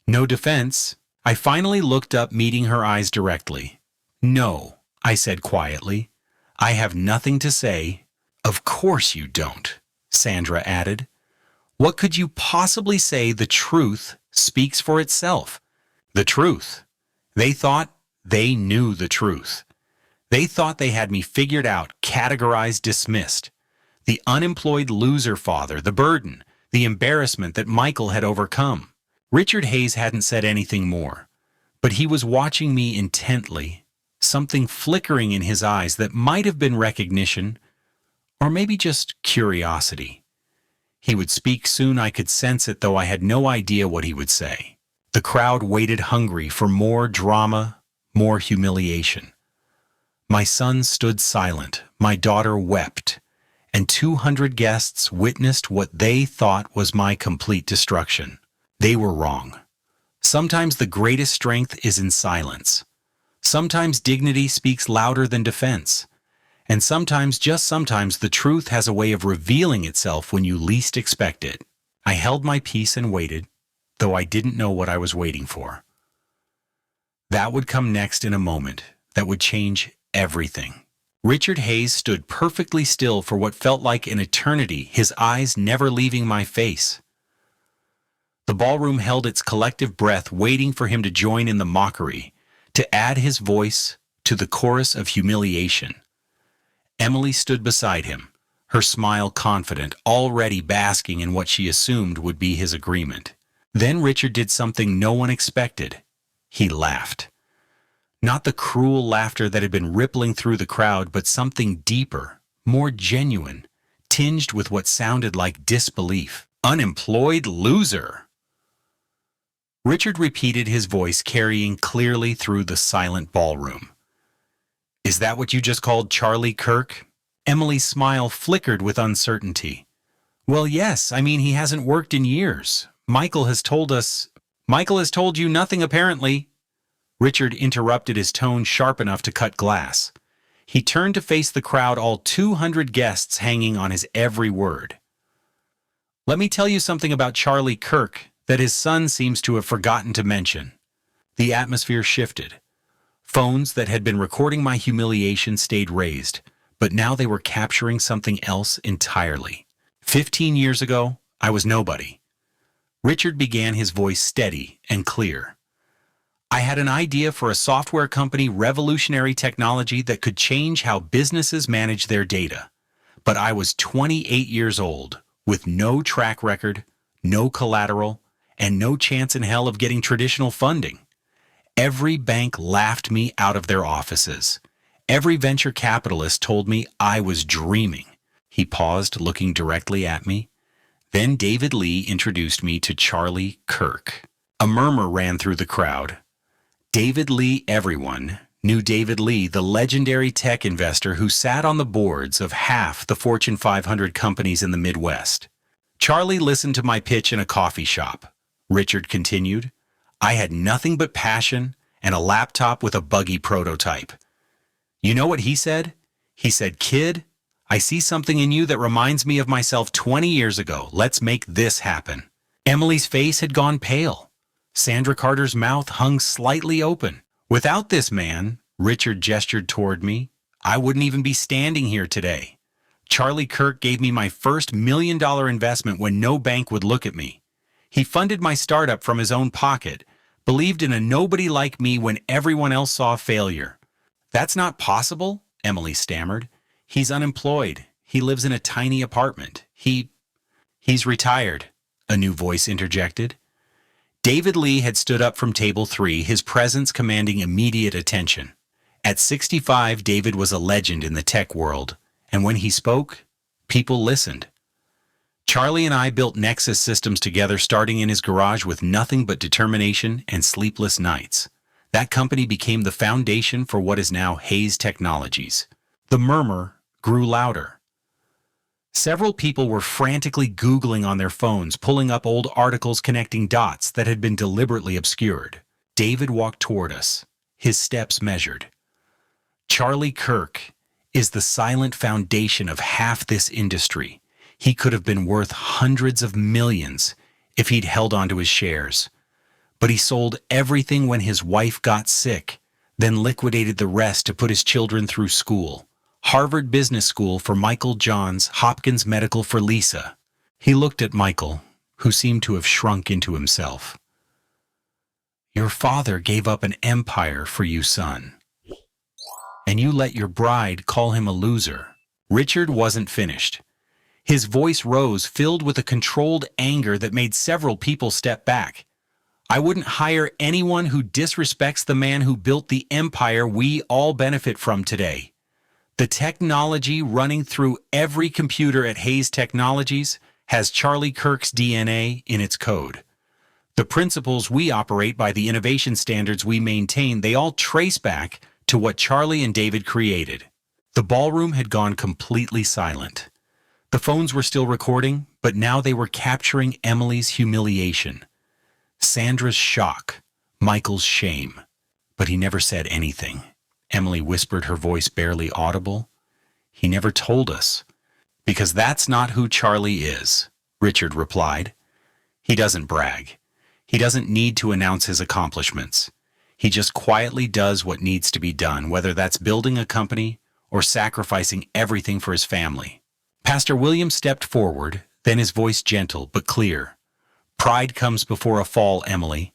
"No defense." I finally looked up, meeting her eyes directly. "No," I said quietly. "I have nothing to say." "Of course you don't," Sandra added. "What could you possibly say? The truth speaks for itself." The truth. They thought they knew the truth. They thought they had me figured out, categorized, dismissed. The unemployed loser father, the burden, the embarrassment that Michael had overcome. Richard Hayes hadn't said anything more, but he was watching me intently, something flickering in his eyes that might have been recognition, or maybe just curiosity. He would speak soon, I could sense it, though I had no idea what he would say. The crowd waited hungry for more drama, more humiliation. My son stood silent, my daughter wept, and 200 guests witnessed what they thought was my complete destruction. They were wrong. Sometimes the greatest strength is in silence. Sometimes dignity speaks louder than defense. And sometimes, just sometimes, the truth has a way of revealing itself when you least expect it. I held my peace and waited, though I didn't know what I was waiting for. That would come next in a moment that would change everything. Richard Hayes stood perfectly still for what felt like an eternity, his eyes never leaving my face. The ballroom held its collective breath, waiting for him to join in the mockery, to add his voice to the chorus of humiliation. Emily stood beside him, her smile confident, already basking in what she assumed would be his agreement. Then Richard did something no one expected. He laughed. Not the cruel laughter that had been rippling through the crowd, but something deeper, more genuine, tinged with what sounded like disbelief. Unemployed loser. Richard repeated, his voice carrying clearly through the silent ballroom. Is that what you just called Charlie Kirk? Emily's smile flickered with uncertainty. Well, yes, I mean, he hasn't worked in years. Michael has told you nothing apparently. Richard interrupted, his tone sharp enough to cut glass. He turned to face the crowd, all 200 guests hanging on his every word. Let me tell you something about Charlie Kirk that his son seems to have forgotten to mention. The atmosphere shifted. Phones that had been recording my humiliation stayed raised, but now they were capturing something else entirely. 15 years ago, I was nobody. Richard began, his voice steady and clear. I had an idea for a software company, revolutionary technology that could change how businesses manage their data. But I was 28 years old, with no track record, no collateral, and no chance in hell of getting traditional funding. Every bank laughed me out of their offices. Every venture capitalist told me I was dreaming. He paused, looking directly at me. Then David Lee introduced me to Charlie Kirk. A murmur ran through the crowd. David Lee, everyone knew David Lee, the legendary tech investor who sat on the boards of half the Fortune 500 companies in the Midwest. Charlie listened to my pitch in a coffee shop. Richard continued. I had nothing but passion and a laptop with a buggy prototype. You know what he said? He said, "Kid, I see something in you that reminds me of myself 20 years ago. Let's make this happen." Emily's face had gone pale. Sandra Carter's mouth hung slightly open. Without this man, Richard gestured toward me, I wouldn't even be standing here today. Charlie Kirk gave me my first $1 million investment when no bank would look at me. He funded my startup from his own pocket, believed in a nobody like me when everyone else saw failure. That's not possible, Emily stammered. He's unemployed. He lives in a tiny apartment. He's retired, a new voice interjected. David Lee had stood up from table 3, his presence commanding immediate attention. At 65, David was a legend in the tech world, and when he spoke, people listened. Charlie and I built Nexus Systems together, starting in his garage with nothing but determination and sleepless nights. That company became the foundation for what is now Hayes Technologies. The murmur grew louder. Several people were frantically Googling on their phones, pulling up old articles connecting dots that had been deliberately obscured. David walked toward us, his steps measured. Charlie Kirk is the silent foundation of half this industry. He could have been worth hundreds of millions if he'd held onto his shares. But he sold everything when his wife got sick, then liquidated the rest to put his children through school. Harvard Business School for Michael Johns, Hopkins Medical for Lisa. He looked at Michael, who seemed to have shrunk into himself. Your father gave up an empire for you, son. And you let your bride call him a loser. Richard wasn't finished. His voice rose, filled with a controlled anger that made several people step back. I wouldn't hire anyone who disrespects the man who built the empire we all benefit from today. The technology running through every computer at Hayes Technologies has Charlie Kirk's DNA in its code. The principles we operate by, the innovation standards we maintain, they all trace back to what Charlie and David created. The ballroom had gone completely silent. The phones were still recording, but now they were capturing Emily's humiliation, Sandra's shock, Michael's shame. But he never said anything. Emily whispered, her voice barely audible. He never told us. Because that's not who Charlie is, Richard replied. He doesn't brag. He doesn't need to announce his accomplishments. He just quietly does what needs to be done, whether that's building a company or sacrificing everything for his family. Pastor William stepped forward, then his voice gentle but clear. Pride comes before a fall, Emily.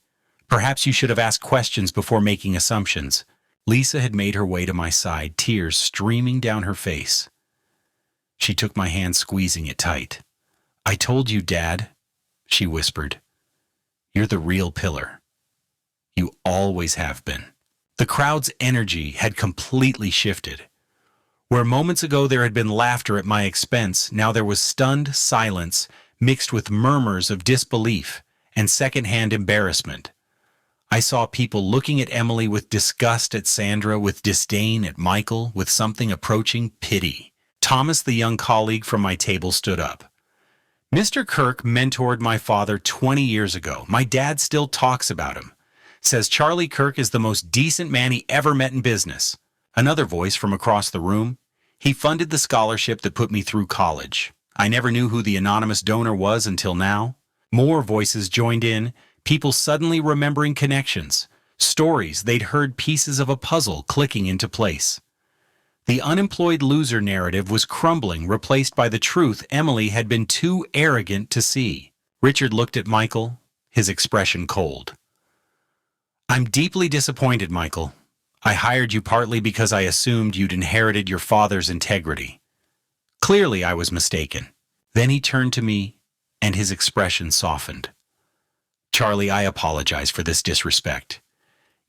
Perhaps you should have asked questions before making assumptions. Lisa had made her way to my side, tears streaming down her face. She took my hand, squeezing it tight. I told you, Dad, she whispered. You're the real pillar. You always have been. The crowd's energy had completely shifted. Where moments ago there had been laughter at my expense, now there was stunned silence mixed with murmurs of disbelief and secondhand embarrassment. I saw people looking at Emily with disgust at Sandra, with disdain at Michael, with something approaching pity. Thomas, the young colleague from my table, stood up. Mr. Kirk mentored my father 20 years ago. My dad still talks about him. Says Charlie Kirk is the most decent man he ever met in business. Another voice from across the room. He funded the scholarship that put me through college. I never knew who the anonymous donor was until now. More voices joined in, people suddenly remembering connections, stories they'd heard, pieces of a puzzle clicking into place. The unemployed loser narrative was crumbling, replaced by the truth Emily had been too arrogant to see. Richard looked at Michael, his expression cold. I'm deeply disappointed, Michael. I hired you partly because I assumed you'd inherited your father's integrity. Clearly I was mistaken. Then he turned to me, and his expression softened. Charlie, I apologize for this disrespect.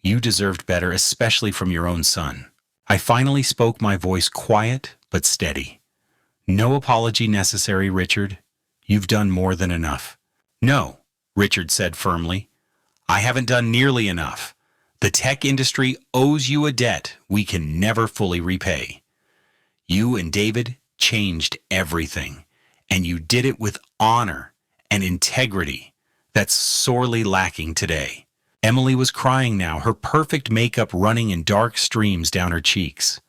You deserved better, especially from your own son. I finally spoke, my voice quiet but steady. No apology necessary, Richard. You've done more than enough. No, Richard said firmly. I haven't done nearly enough. The tech industry owes you a debt we can never fully repay. You and David changed everything, and you did it with honor and integrity that's sorely lacking today. Emily was crying now, her perfect makeup running in dark streams down her cheeks.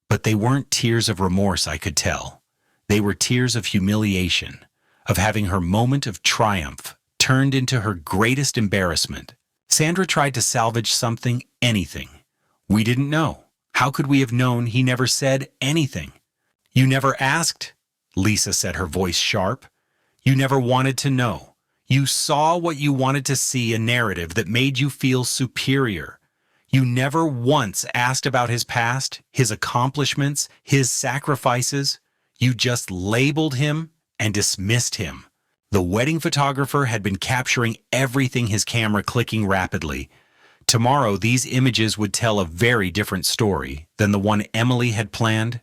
But they weren't tears of remorse, I could tell. They were tears of humiliation, of having her moment of triumph turned into her greatest embarrassment. Sandra tried to salvage something, anything. We didn't know. How could we have known? He never said anything. You never asked, Lisa said, her voice sharp. You never wanted to know. You saw what you wanted to see, a narrative that made you feel superior. You never once asked about his past, his accomplishments, his sacrifices. You just labeled him and dismissed him. The wedding photographer had been capturing everything, his camera clicking rapidly. Tomorrow, these images would tell a very different story than the one Emily had planned.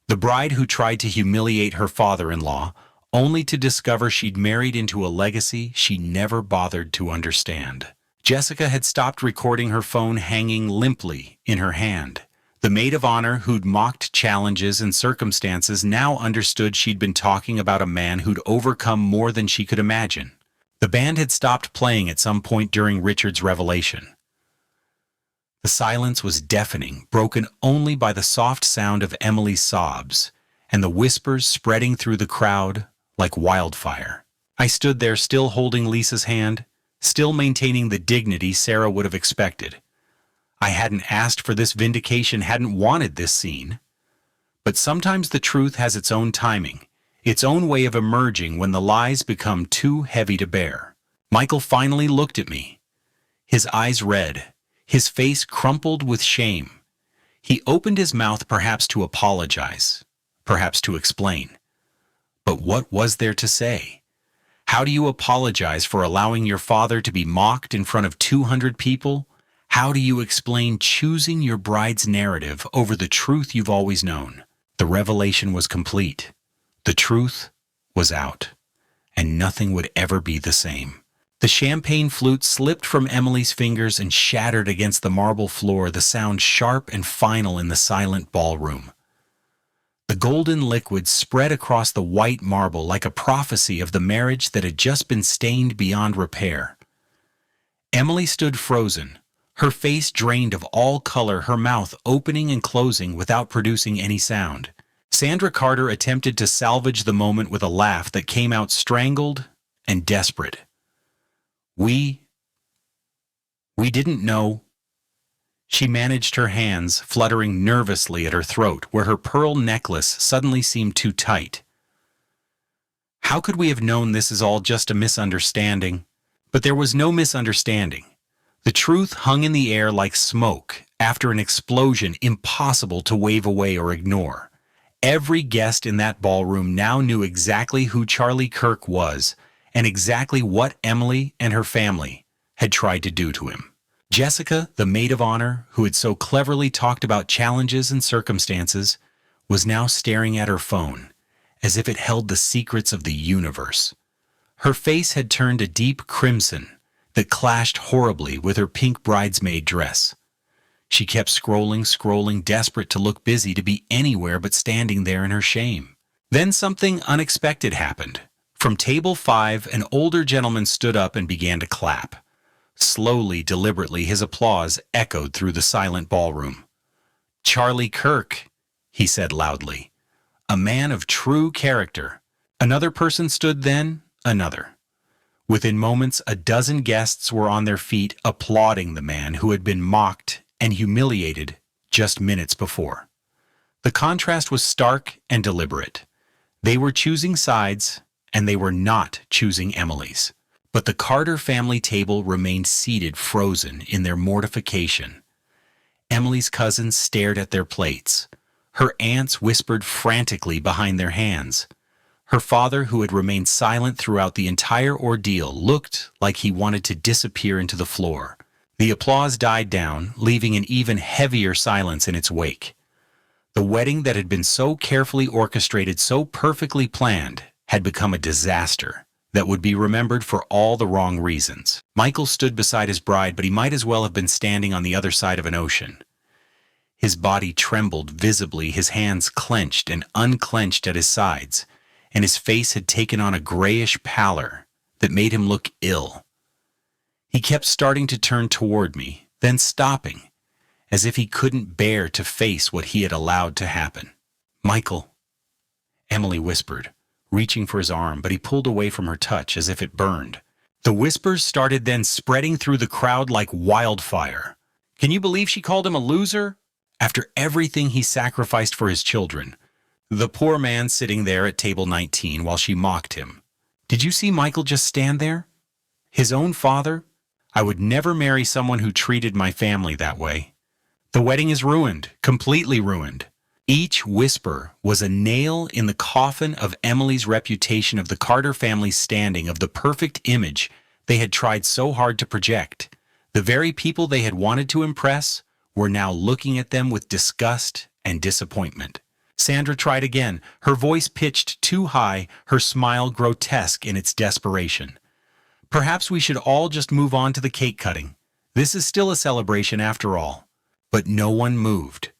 The bride who tried to humiliate her father-in-law, only to discover she'd married into a legacy she never bothered to understand. Jessica had stopped recording, her phone hanging limply in her hand. The maid of honor who'd mocked challenges and circumstances now understood she'd been talking about a man who'd overcome more than she could imagine. The band had stopped playing at some point during Richard's revelation. The silence was deafening, broken only by the soft sound of Emily's sobs and the whispers spreading through the crowd like wildfire. I stood there, still holding Lisa's hand, still maintaining the dignity Sarah would have expected. I hadn't asked for this vindication, hadn't wanted this scene. But sometimes the truth has its own timing, its own way of emerging when the lies become too heavy to bear. Michael finally looked at me, his eyes red, his face crumpled with shame. He opened his mouth, perhaps to apologize, perhaps to explain. But what was there to say? How do you apologize for allowing your father to be mocked in front of 200 people? How do you explain choosing your bride's narrative over the truth you've always known? The revelation was complete. The truth was out, and nothing would ever be the same. The champagne flute slipped from Emily's fingers and shattered against the marble floor, the sound sharp and final in the silent ballroom. The golden liquid spread across the white marble like a prophecy of the marriage that had just been stained beyond repair. Emily stood frozen, her face drained of all color, her mouth opening and closing without producing any sound. Sandra Carter attempted to salvage the moment with a laugh that came out strangled and desperate. We didn't know. She managed her hands, fluttering nervously at her throat, where her pearl necklace suddenly seemed too tight. How could we have known this is all just a misunderstanding? But there was no misunderstanding. The truth hung in the air like smoke after an explosion, impossible to wave away or ignore. Every guest in that ballroom now knew exactly who Charlie Kirk was and exactly what Emily and her family had tried to do to him. Jessica, the maid of honor, who had so cleverly talked about challenges and circumstances, was now staring at her phone, as if it held the secrets of the universe. Her face had turned a deep crimson that clashed horribly with her pink bridesmaid dress. She kept scrolling, desperate to look busy, to be anywhere but standing there in her shame. Then something unexpected happened. From table 5, an older gentleman stood up and began to clap. Slowly, deliberately, his applause echoed through the silent ballroom. "Charlie Kirk," he said loudly. "A man of true character." Another person stood, then another. Within moments, a dozen guests were on their feet applauding the man who had been mocked and humiliated just minutes before. The contrast was stark and deliberate. They were choosing sides, and they were not choosing Emily's. But the Carter family table remained seated, frozen in their mortification. Emily's cousins stared at their plates. Her aunts whispered frantically behind their hands. Her father, who had remained silent throughout the entire ordeal, looked like he wanted to disappear into the floor. The applause died down, leaving an even heavier silence in its wake. The wedding that had been so carefully orchestrated, so perfectly planned, had become a disaster that would be remembered for all the wrong reasons. Michael stood beside his bride, but he might as well have been standing on the other side of an ocean. His body trembled visibly, his hands clenched and unclenched at his sides, and his face had taken on a grayish pallor that made him look ill. He kept starting to turn toward me, then stopping, as if he couldn't bear to face what he had allowed to happen. "Michael," Emily whispered, reaching for his arm, but he pulled away from her touch as if it burned. The whispers started then spreading through the crowd like wildfire. Can you believe she called him a loser? After everything he sacrificed for his children. The poor man sitting there at table 19 while she mocked him. Did you see Michael just stand there? His own father? I would never marry someone who treated my family that way. The wedding is ruined, completely ruined. Each whisper was a nail in the coffin of Emily's reputation, of the Carter family's standing, of the perfect image they had tried so hard to project. The very people they had wanted to impress were now looking at them with disgust and disappointment. Sandra tried again, her voice pitched too high, her smile grotesque in its desperation. "Perhaps we should all just move on to the cake cutting. This is still a celebration after all." But no one moved.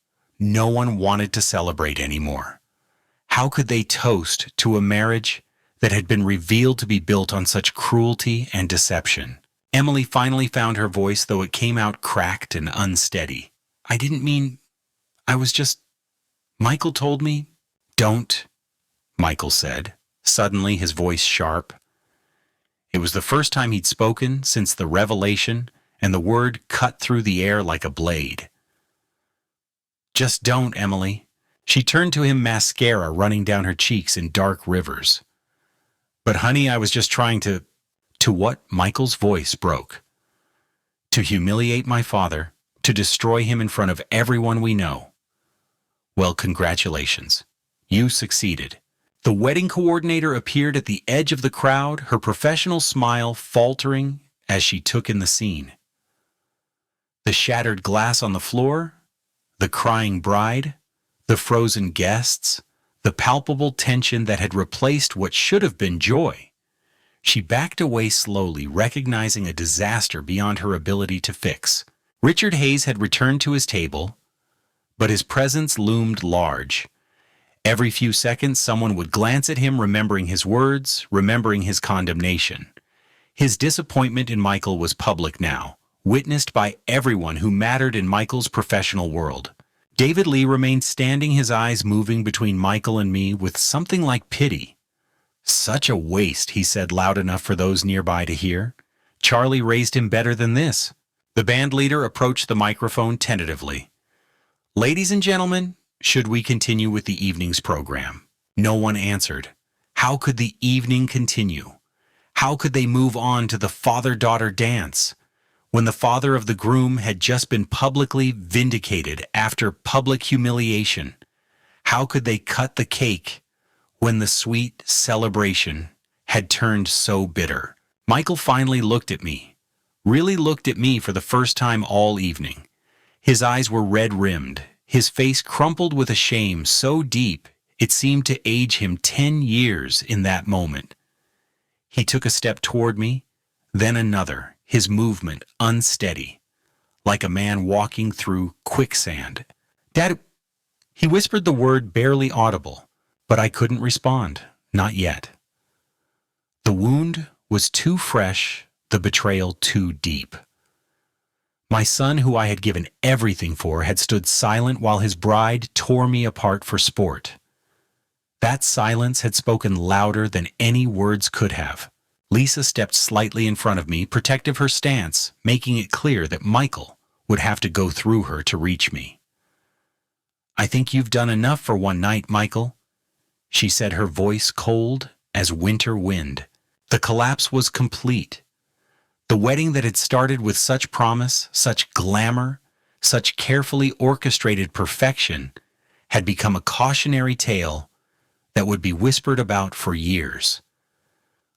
No one wanted to celebrate anymore. How could they toast to a marriage that had been revealed to be built on such cruelty and deception? Emily finally found her voice, though it came out cracked and unsteady. "I didn't mean... I was just... Michael told me..." "Don't," Michael said, suddenly his voice sharp. It was the first time he'd spoken since the revelation, and the word cut through the air like a blade. "Just don't, Emily." She turned to him, mascara running down her cheeks in dark rivers. "But honey, I was just trying to..." "To what?" Michael's voice broke. "To humiliate my father, to destroy him in front of everyone we know." "Well, congratulations. You succeeded." The wedding coordinator appeared at the edge of the crowd, her professional smile faltering as she took in the scene. The shattered glass on the floor, the crying bride, the frozen guests, the palpable tension that had replaced what should have been joy. She backed away slowly, recognizing a disaster beyond her ability to fix. Richard Hayes had returned to his table, but his presence loomed large. Every few seconds, someone would glance at him, remembering his words, remembering his condemnation. His disappointment in Michael was public now, witnessed by everyone who mattered in Michael's professional world. David Lee remained standing, his eyes moving between Michael and me with something like pity. "Such a waste," he said loud enough for those nearby to hear. "Charlie raised him better than this." The band leader approached the microphone tentatively. "Ladies and gentlemen, should we continue with the evening's program?" No one answered. How could the evening continue? How could they move on to the father-daughter dance when the father of the groom had just been publicly vindicated after public humiliation? How could they cut the cake when the sweet celebration had turned so bitter? Michael finally looked at me, really looked at me for the first time all evening. His eyes were red-rimmed, his face crumpled with a shame so deep it seemed to age him 10 years in that moment. He took a step toward me, then another, his movement unsteady, like a man walking through quicksand. "Dad," he whispered the word barely audible, but I couldn't respond, not yet. The wound was too fresh, the betrayal too deep. My son, who I had given everything for, had stood silent while his bride tore me apart for sport. That silence had spoken louder than any words could have. Lisa stepped slightly in front of me, protective her stance, making it clear that Michael would have to go through her to reach me. "I think you've done enough for one night, Michael," she said, her voice cold as winter wind. The collapse was complete. The wedding that had started with such promise, such glamour, such carefully orchestrated perfection, had become a cautionary tale that would be whispered about for years.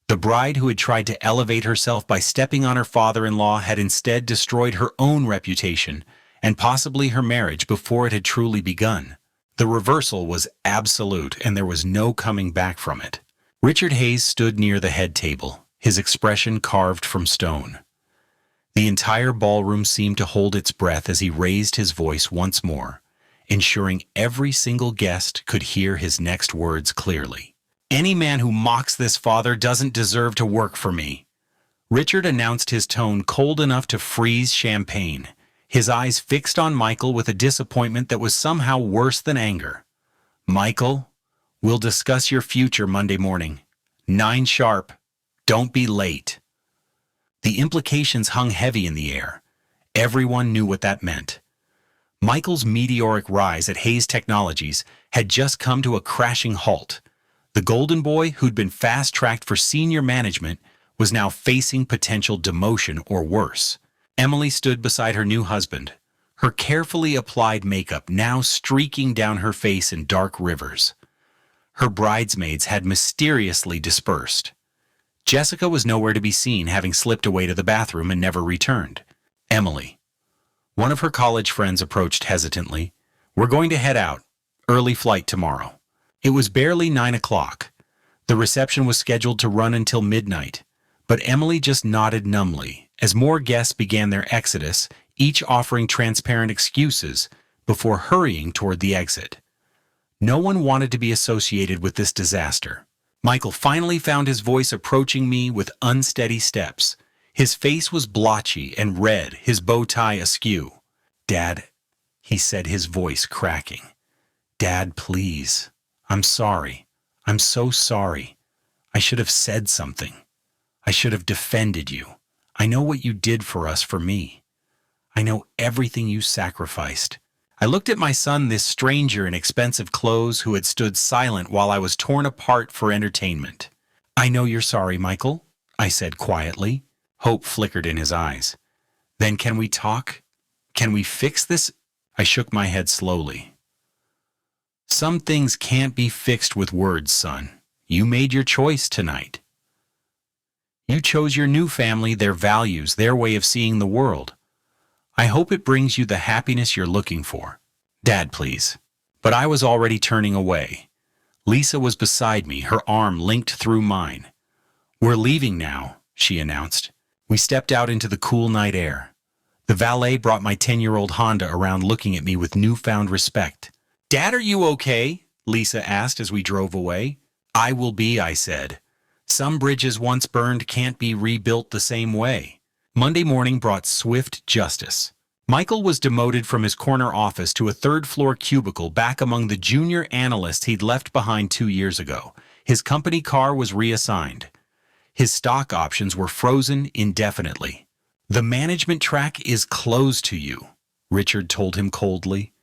The bride who had tried to elevate herself by stepping on her father-in-law had instead destroyed her own reputation and possibly her marriage before it had truly begun. The reversal was absolute, and there was no coming back from it. Richard Hayes stood near the head table, his expression carved from stone. The entire ballroom seemed to hold its breath as he raised his voice once more, ensuring every single guest could hear his next words clearly. "Any man who mocks this father doesn't deserve to work for me." Richard announced, his tone cold enough to freeze champagne, his eyes fixed on Michael with a disappointment that was somehow worse than anger. "Michael, we'll discuss your future Monday morning. 9 sharp. Don't be late." The implications hung heavy in the air. Everyone knew what that meant. Michael's meteoric rise at Hayes Technologies had just come to a crashing halt. The golden boy, who'd been fast-tracked for senior management, was now facing potential demotion or worse. Emily stood beside her new husband, her carefully applied makeup now streaking down her face in dark rivers. Her bridesmaids had mysteriously dispersed. Jessica was nowhere to be seen, having slipped away to the bathroom and never returned. Emily. One of her college friends approached hesitantly. "We're going to head out. Early flight tomorrow." It was barely 9 o'clock. The reception was scheduled to run until midnight, but Emily just nodded numbly as more guests began their exodus, each offering transparent excuses before hurrying toward the exit. No one wanted to be associated with this disaster. Michael finally found his voice approaching me with unsteady steps. His face was blotchy and red, his bow tie askew. "Dad," he said, his voice cracking. "Dad, please. I'm sorry. I'm so sorry. I should have said something. I should have defended you. I know what you did for us, for me. I know everything you sacrificed." I looked at my son, this stranger in expensive clothes who had stood silent while I was torn apart for entertainment. "I know you're sorry, Michael," I said quietly. Hope flickered in his eyes. "Then can we talk? Can we fix this?" I shook my head slowly. "Some things can't be fixed with words, son. You made your choice tonight. You chose your new family, their values, their way of seeing the world. I hope it brings you the happiness you're looking for. Dad, please." But I was already turning away. Lisa was beside me, her arm linked through mine. "We're leaving now," she announced. We stepped out into the cool night air. The valet brought my 10-year-old Honda around, looking at me with newfound respect. "Dad, are you okay?" Lisa asked as we drove away. "I will be," I said. "Some bridges once burned can't be rebuilt the same way." Monday morning brought swift justice. Michael was demoted from his corner office to a third-floor cubicle back among the junior analysts he'd left behind 2 years ago. His company car was reassigned. His stock options were frozen indefinitely. "The management track is closed to you," Richard told him coldly.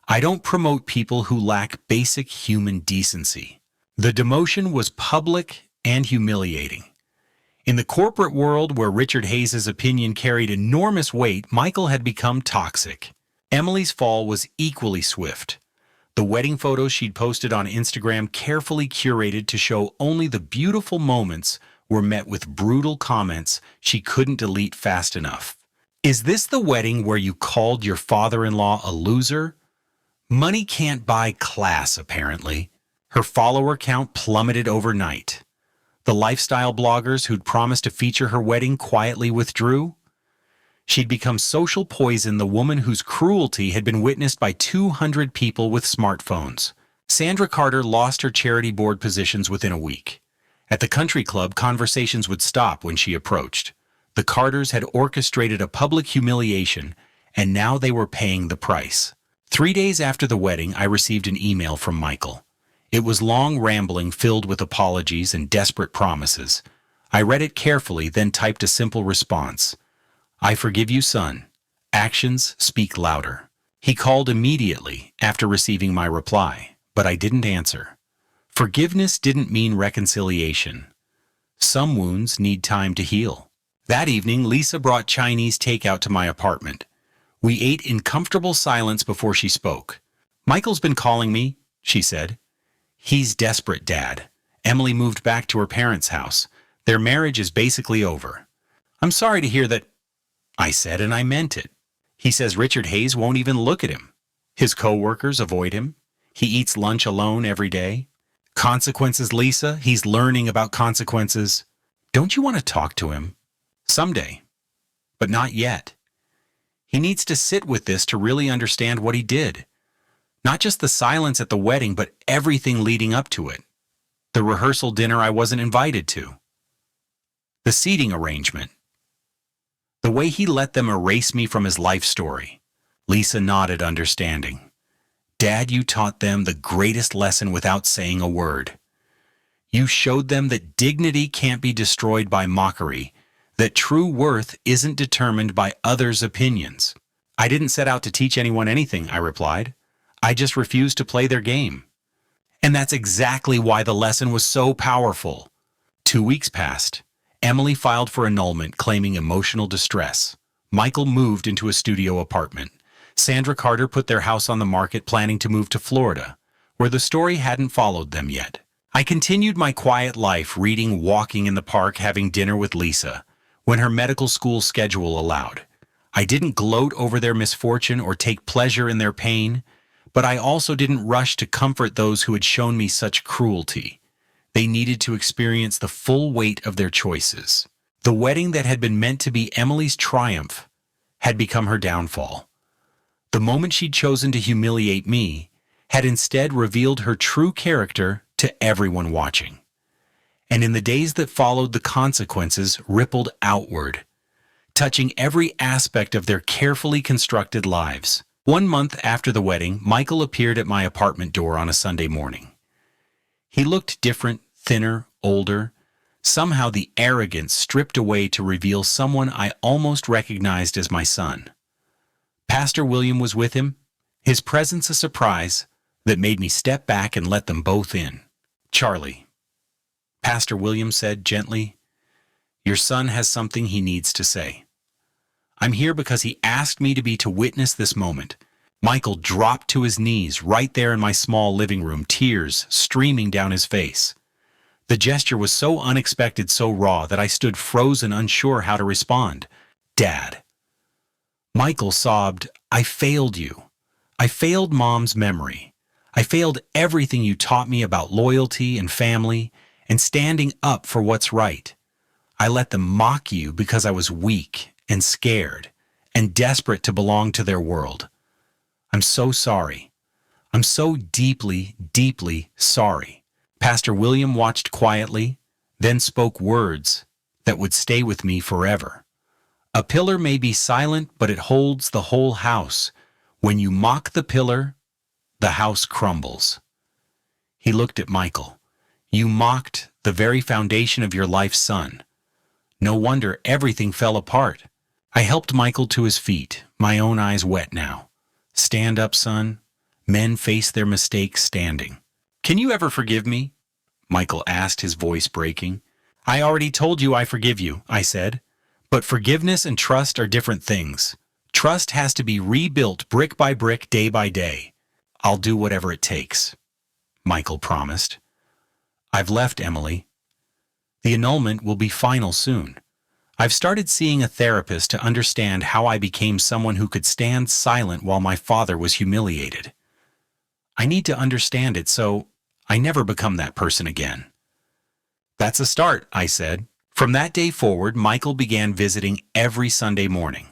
"I don't promote people who lack basic human decency." The demotion was public and humiliating. In the corporate world, where Richard Hayes' opinion carried enormous weight, Michael had become toxic. Emily's fall was equally swift. The wedding photos she'd posted on Instagram, carefully curated to show only the beautiful moments, were met with brutal comments she couldn't delete fast enough. Is this the wedding where you called your father-in-law a loser? Money can't buy class, apparently. Her follower count plummeted overnight. The lifestyle bloggers who'd promised to feature her wedding quietly withdrew. She'd become social poison, the woman whose cruelty had been witnessed by 200 people with smartphones. Sandra Carter lost her charity board positions within a week. At the country club, conversations would stop when she approached. The Carters had orchestrated a public humiliation, and now they were paying the price. 3 days after the wedding, I received an email from Michael. It was long, rambling, filled with apologies and desperate promises. I read it carefully, then typed a simple response. I forgive you, son. Actions speak louder. He called immediately after receiving my reply, but I didn't answer. Forgiveness didn't mean reconciliation. Some wounds need time to heal. That evening, Lisa brought Chinese takeout to my apartment. We ate in comfortable silence before she spoke. Michael's been calling me, she said. He's desperate, Dad. Emily moved back to her parents' house. Their marriage is basically over. I'm sorry to hear that, I said, and I meant it. He says Richard Hayes won't even look at him. His co-workers avoid him. He eats lunch alone every day. Consequences, Lisa. He's learning about consequences. Don't you want to talk to him? Someday. But not yet. He needs to sit with this to really understand what he did. Not just the silence at the wedding, but everything leading up to it. The rehearsal dinner I wasn't invited to. The seating arrangement. The way he let them erase me from his life story. Lisa nodded, understanding. Dad, you taught them the greatest lesson without saying a word. You showed them that dignity can't be destroyed by mockery, that true worth isn't determined by others' opinions. I didn't set out to teach anyone anything, I replied. I just refused to play their game. And that's exactly why the lesson was so powerful. 2 weeks passed. Emily filed for annulment, claiming emotional distress. Michael moved into a studio apartment. Sandra Carter put their house on the market, planning to move to Florida, where the story hadn't followed them yet. I continued my quiet life, reading, walking in the park, having dinner with Lisa, when her medical school schedule allowed. I didn't gloat over their misfortune or take pleasure in their pain, but I also didn't rush to comfort those who had shown me such cruelty. They needed to experience the full weight of their choices. The wedding that had been meant to be Emily's triumph had become her downfall. The moment she'd chosen to humiliate me had instead revealed her true character to everyone watching. And in the days that followed, the consequences rippled outward, touching every aspect of their carefully constructed lives. 1 month after the wedding, Michael appeared at my apartment door on a Sunday morning. He looked different, thinner, older. Somehow the arrogance stripped away to reveal someone I almost recognized as my son. Pastor William was with him, his presence a surprise that made me step back and let them both in. Charlie, Pastor William said gently, your son has something he needs to say. I'm here because he asked me to witness this moment. Michael dropped to his knees right there in my small living room, tears streaming down his face. The gesture was so unexpected, so raw, that I stood frozen, unsure how to respond. Dad. Michael sobbed, I failed you. I failed Mom's memory. I failed everything you taught me about loyalty and family and standing up for what's right. I let them mock you because I was weak and scared and desperate to belong to their world. I'm so sorry. I'm so deeply, deeply sorry. Pastor William watched quietly, then spoke words that would stay with me forever. A pillar may be silent, but it holds the whole house. When you mock the pillar, the house crumbles. He looked at Michael. You mocked the very foundation of your life, son. No wonder everything fell apart. I helped Michael to his feet, my own eyes wet now. Stand up, son. Men face their mistakes standing. Can you ever forgive me? Michael asked, his voice breaking. I already told you I forgive you, I said. But forgiveness and trust are different things. Trust has to be rebuilt brick by brick, day by day. I'll do whatever it takes, Michael promised. I've left Emily. The annulment will be final soon. I've started seeing a therapist to understand how I became someone who could stand silent while my father was humiliated. I need to understand it so I never become that person again. That's a start, I said. From that day forward, Michael began visiting every Sunday morning.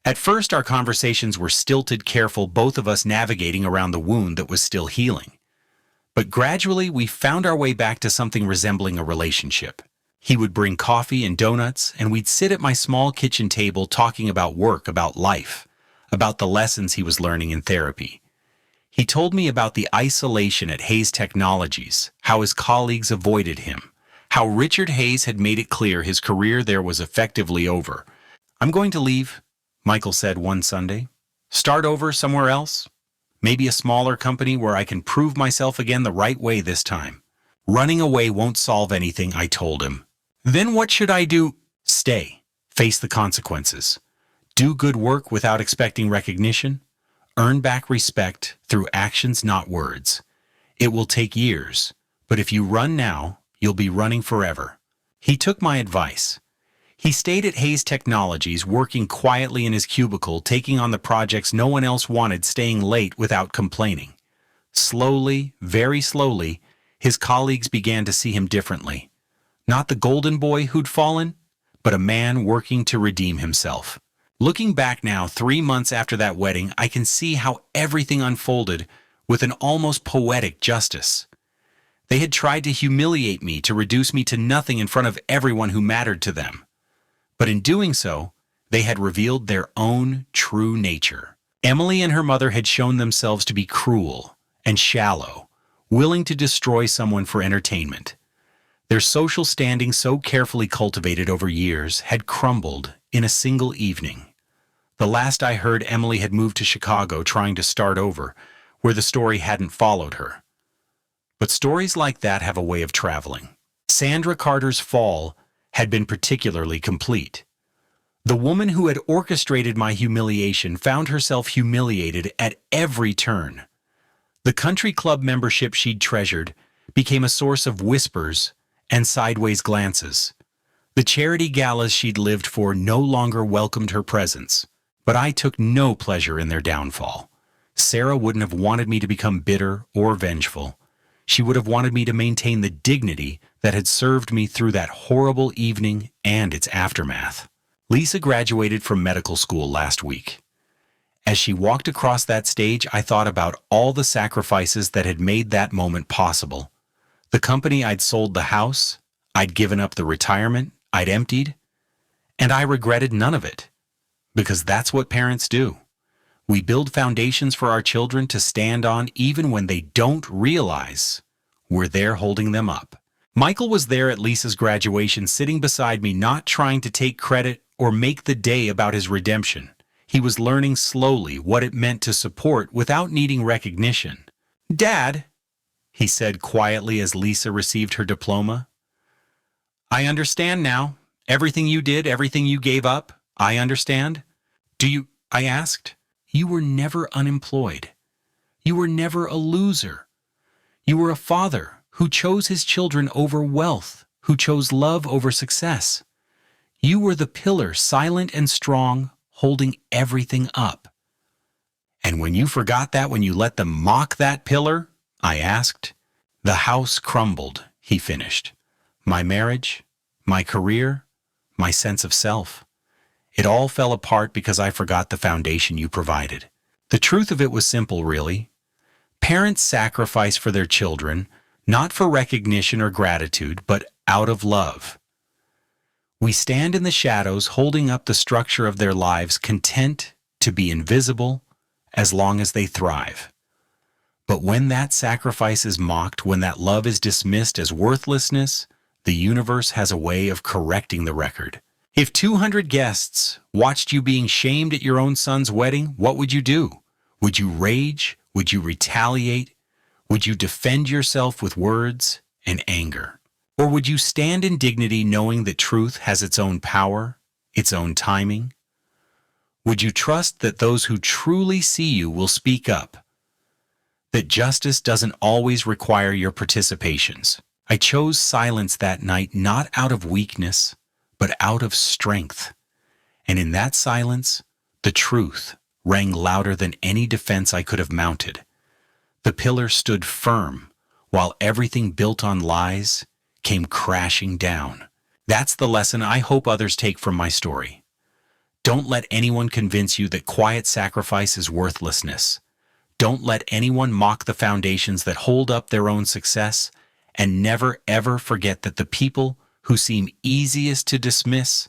At first, our conversations were stilted, careful, both of us navigating around the wound that was still healing. But gradually, we found our way back to something resembling a relationship. He would bring coffee and donuts, and we'd sit at my small kitchen table talking about work, about life, about the lessons he was learning in therapy. He told me about the isolation at Hayes Technologies, how his colleagues avoided him, how Richard Hayes had made it clear his career there was effectively over. "I'm going to leave," Michael said one Sunday. "Start over somewhere else. Maybe a smaller company where I can prove myself again the right way this time." "Running away won't solve anything," I told him. "Then what should I do?" "Stay. Face the consequences. Do good work without expecting recognition. Earn back respect through actions, not words. It will take years, but if you run now, you'll be running forever." He took my advice. He stayed at Hayes Technologies, working quietly in his cubicle, taking on the projects no one else wanted, staying late without complaining. Slowly, very slowly, his colleagues began to see him differently. Not the golden boy who'd fallen, but a man working to redeem himself. Looking back now, 3 months after that wedding, I can see how everything unfolded with an almost poetic justice. They had tried to humiliate me, to reduce me to nothing in front of everyone who mattered to them. But in doing so, they had revealed their own true nature. Emily and her mother had shown themselves to be cruel and shallow, willing to destroy someone for entertainment. Their social standing, so carefully cultivated over years, had crumbled in a single evening. The last I heard, Emily had moved to Chicago, trying to start over, where the story hadn't followed her. But stories like that have a way of traveling. Sandra Carter's fall had been particularly complete. The woman who had orchestrated my humiliation found herself humiliated at every turn. The country club membership she'd treasured became a source of whispers and sideways glances. The charity galas she'd lived for no longer welcomed her presence, but I took no pleasure in their downfall. Sarah wouldn't have wanted me to become bitter or vengeful. She would have wanted me to maintain the dignity that had served me through that horrible evening and its aftermath. Lisa graduated from medical school last week. As she walked across that stage, I thought about all the sacrifices that had made that moment possible. The company I'd sold, the house, I'd given up, the retirement I'd emptied, and I regretted none of it, because that's what parents do. We build foundations for our children to stand on even when they don't realize we're there holding them up. Michael was there at Lisa's graduation, sitting beside me, not trying to take credit or make the day about his redemption. He was learning slowly what it meant to support without needing recognition. "Dad," he said quietly as Lisa received her diploma, "I understand now. Everything you did, everything you gave up, I understand." "Do you?" I asked. "You were never unemployed. You were never a loser. You were a father who chose his children over wealth, who chose love over success. You were the pillar, silent and strong, holding everything up." "And when you forgot that, when you let them mock that pillar?" I asked. "The house crumbled," he finished. "My marriage, my career, my sense of self. It all fell apart because I forgot the foundation you provided." The truth of it was simple, really. Parents sacrifice for their children, not for recognition or gratitude, but out of love. We stand in the shadows, holding up the structure of their lives, content to be invisible as long as they thrive. But when that sacrifice is mocked, when that love is dismissed as worthlessness, the universe has a way of correcting the record. If 200 guests watched you being shamed at your own son's wedding, what would you do? Would you rage? Would you retaliate? Would you defend yourself with words and anger? Or would you stand in dignity, knowing that truth has its own power, its own timing? Would you trust that those who truly see you will speak up? That justice doesn't always require your participations? I chose silence that night not out of weakness, but out of strength. And in that silence, the truth rang louder than any defense I could have mounted. The pillar stood firm, while everything built on lies came crashing down. That's the lesson I hope others take from my story. Don't let anyone convince you that quiet sacrifice is worthlessness. Don't let anyone mock the foundations that hold up their own success, and never ever forget that the people who seem easiest to dismiss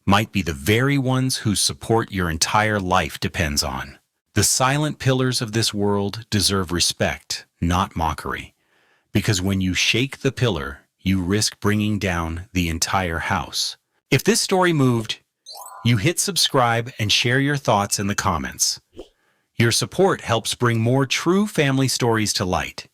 might be the very ones whose support your entire life depends on. The silent pillars of this world deserve respect, not mockery, because when you shake the pillar, you risk bringing down the entire house. If this story moved, you hit subscribe and share your thoughts in the comments. Your support helps bring more true family stories to light.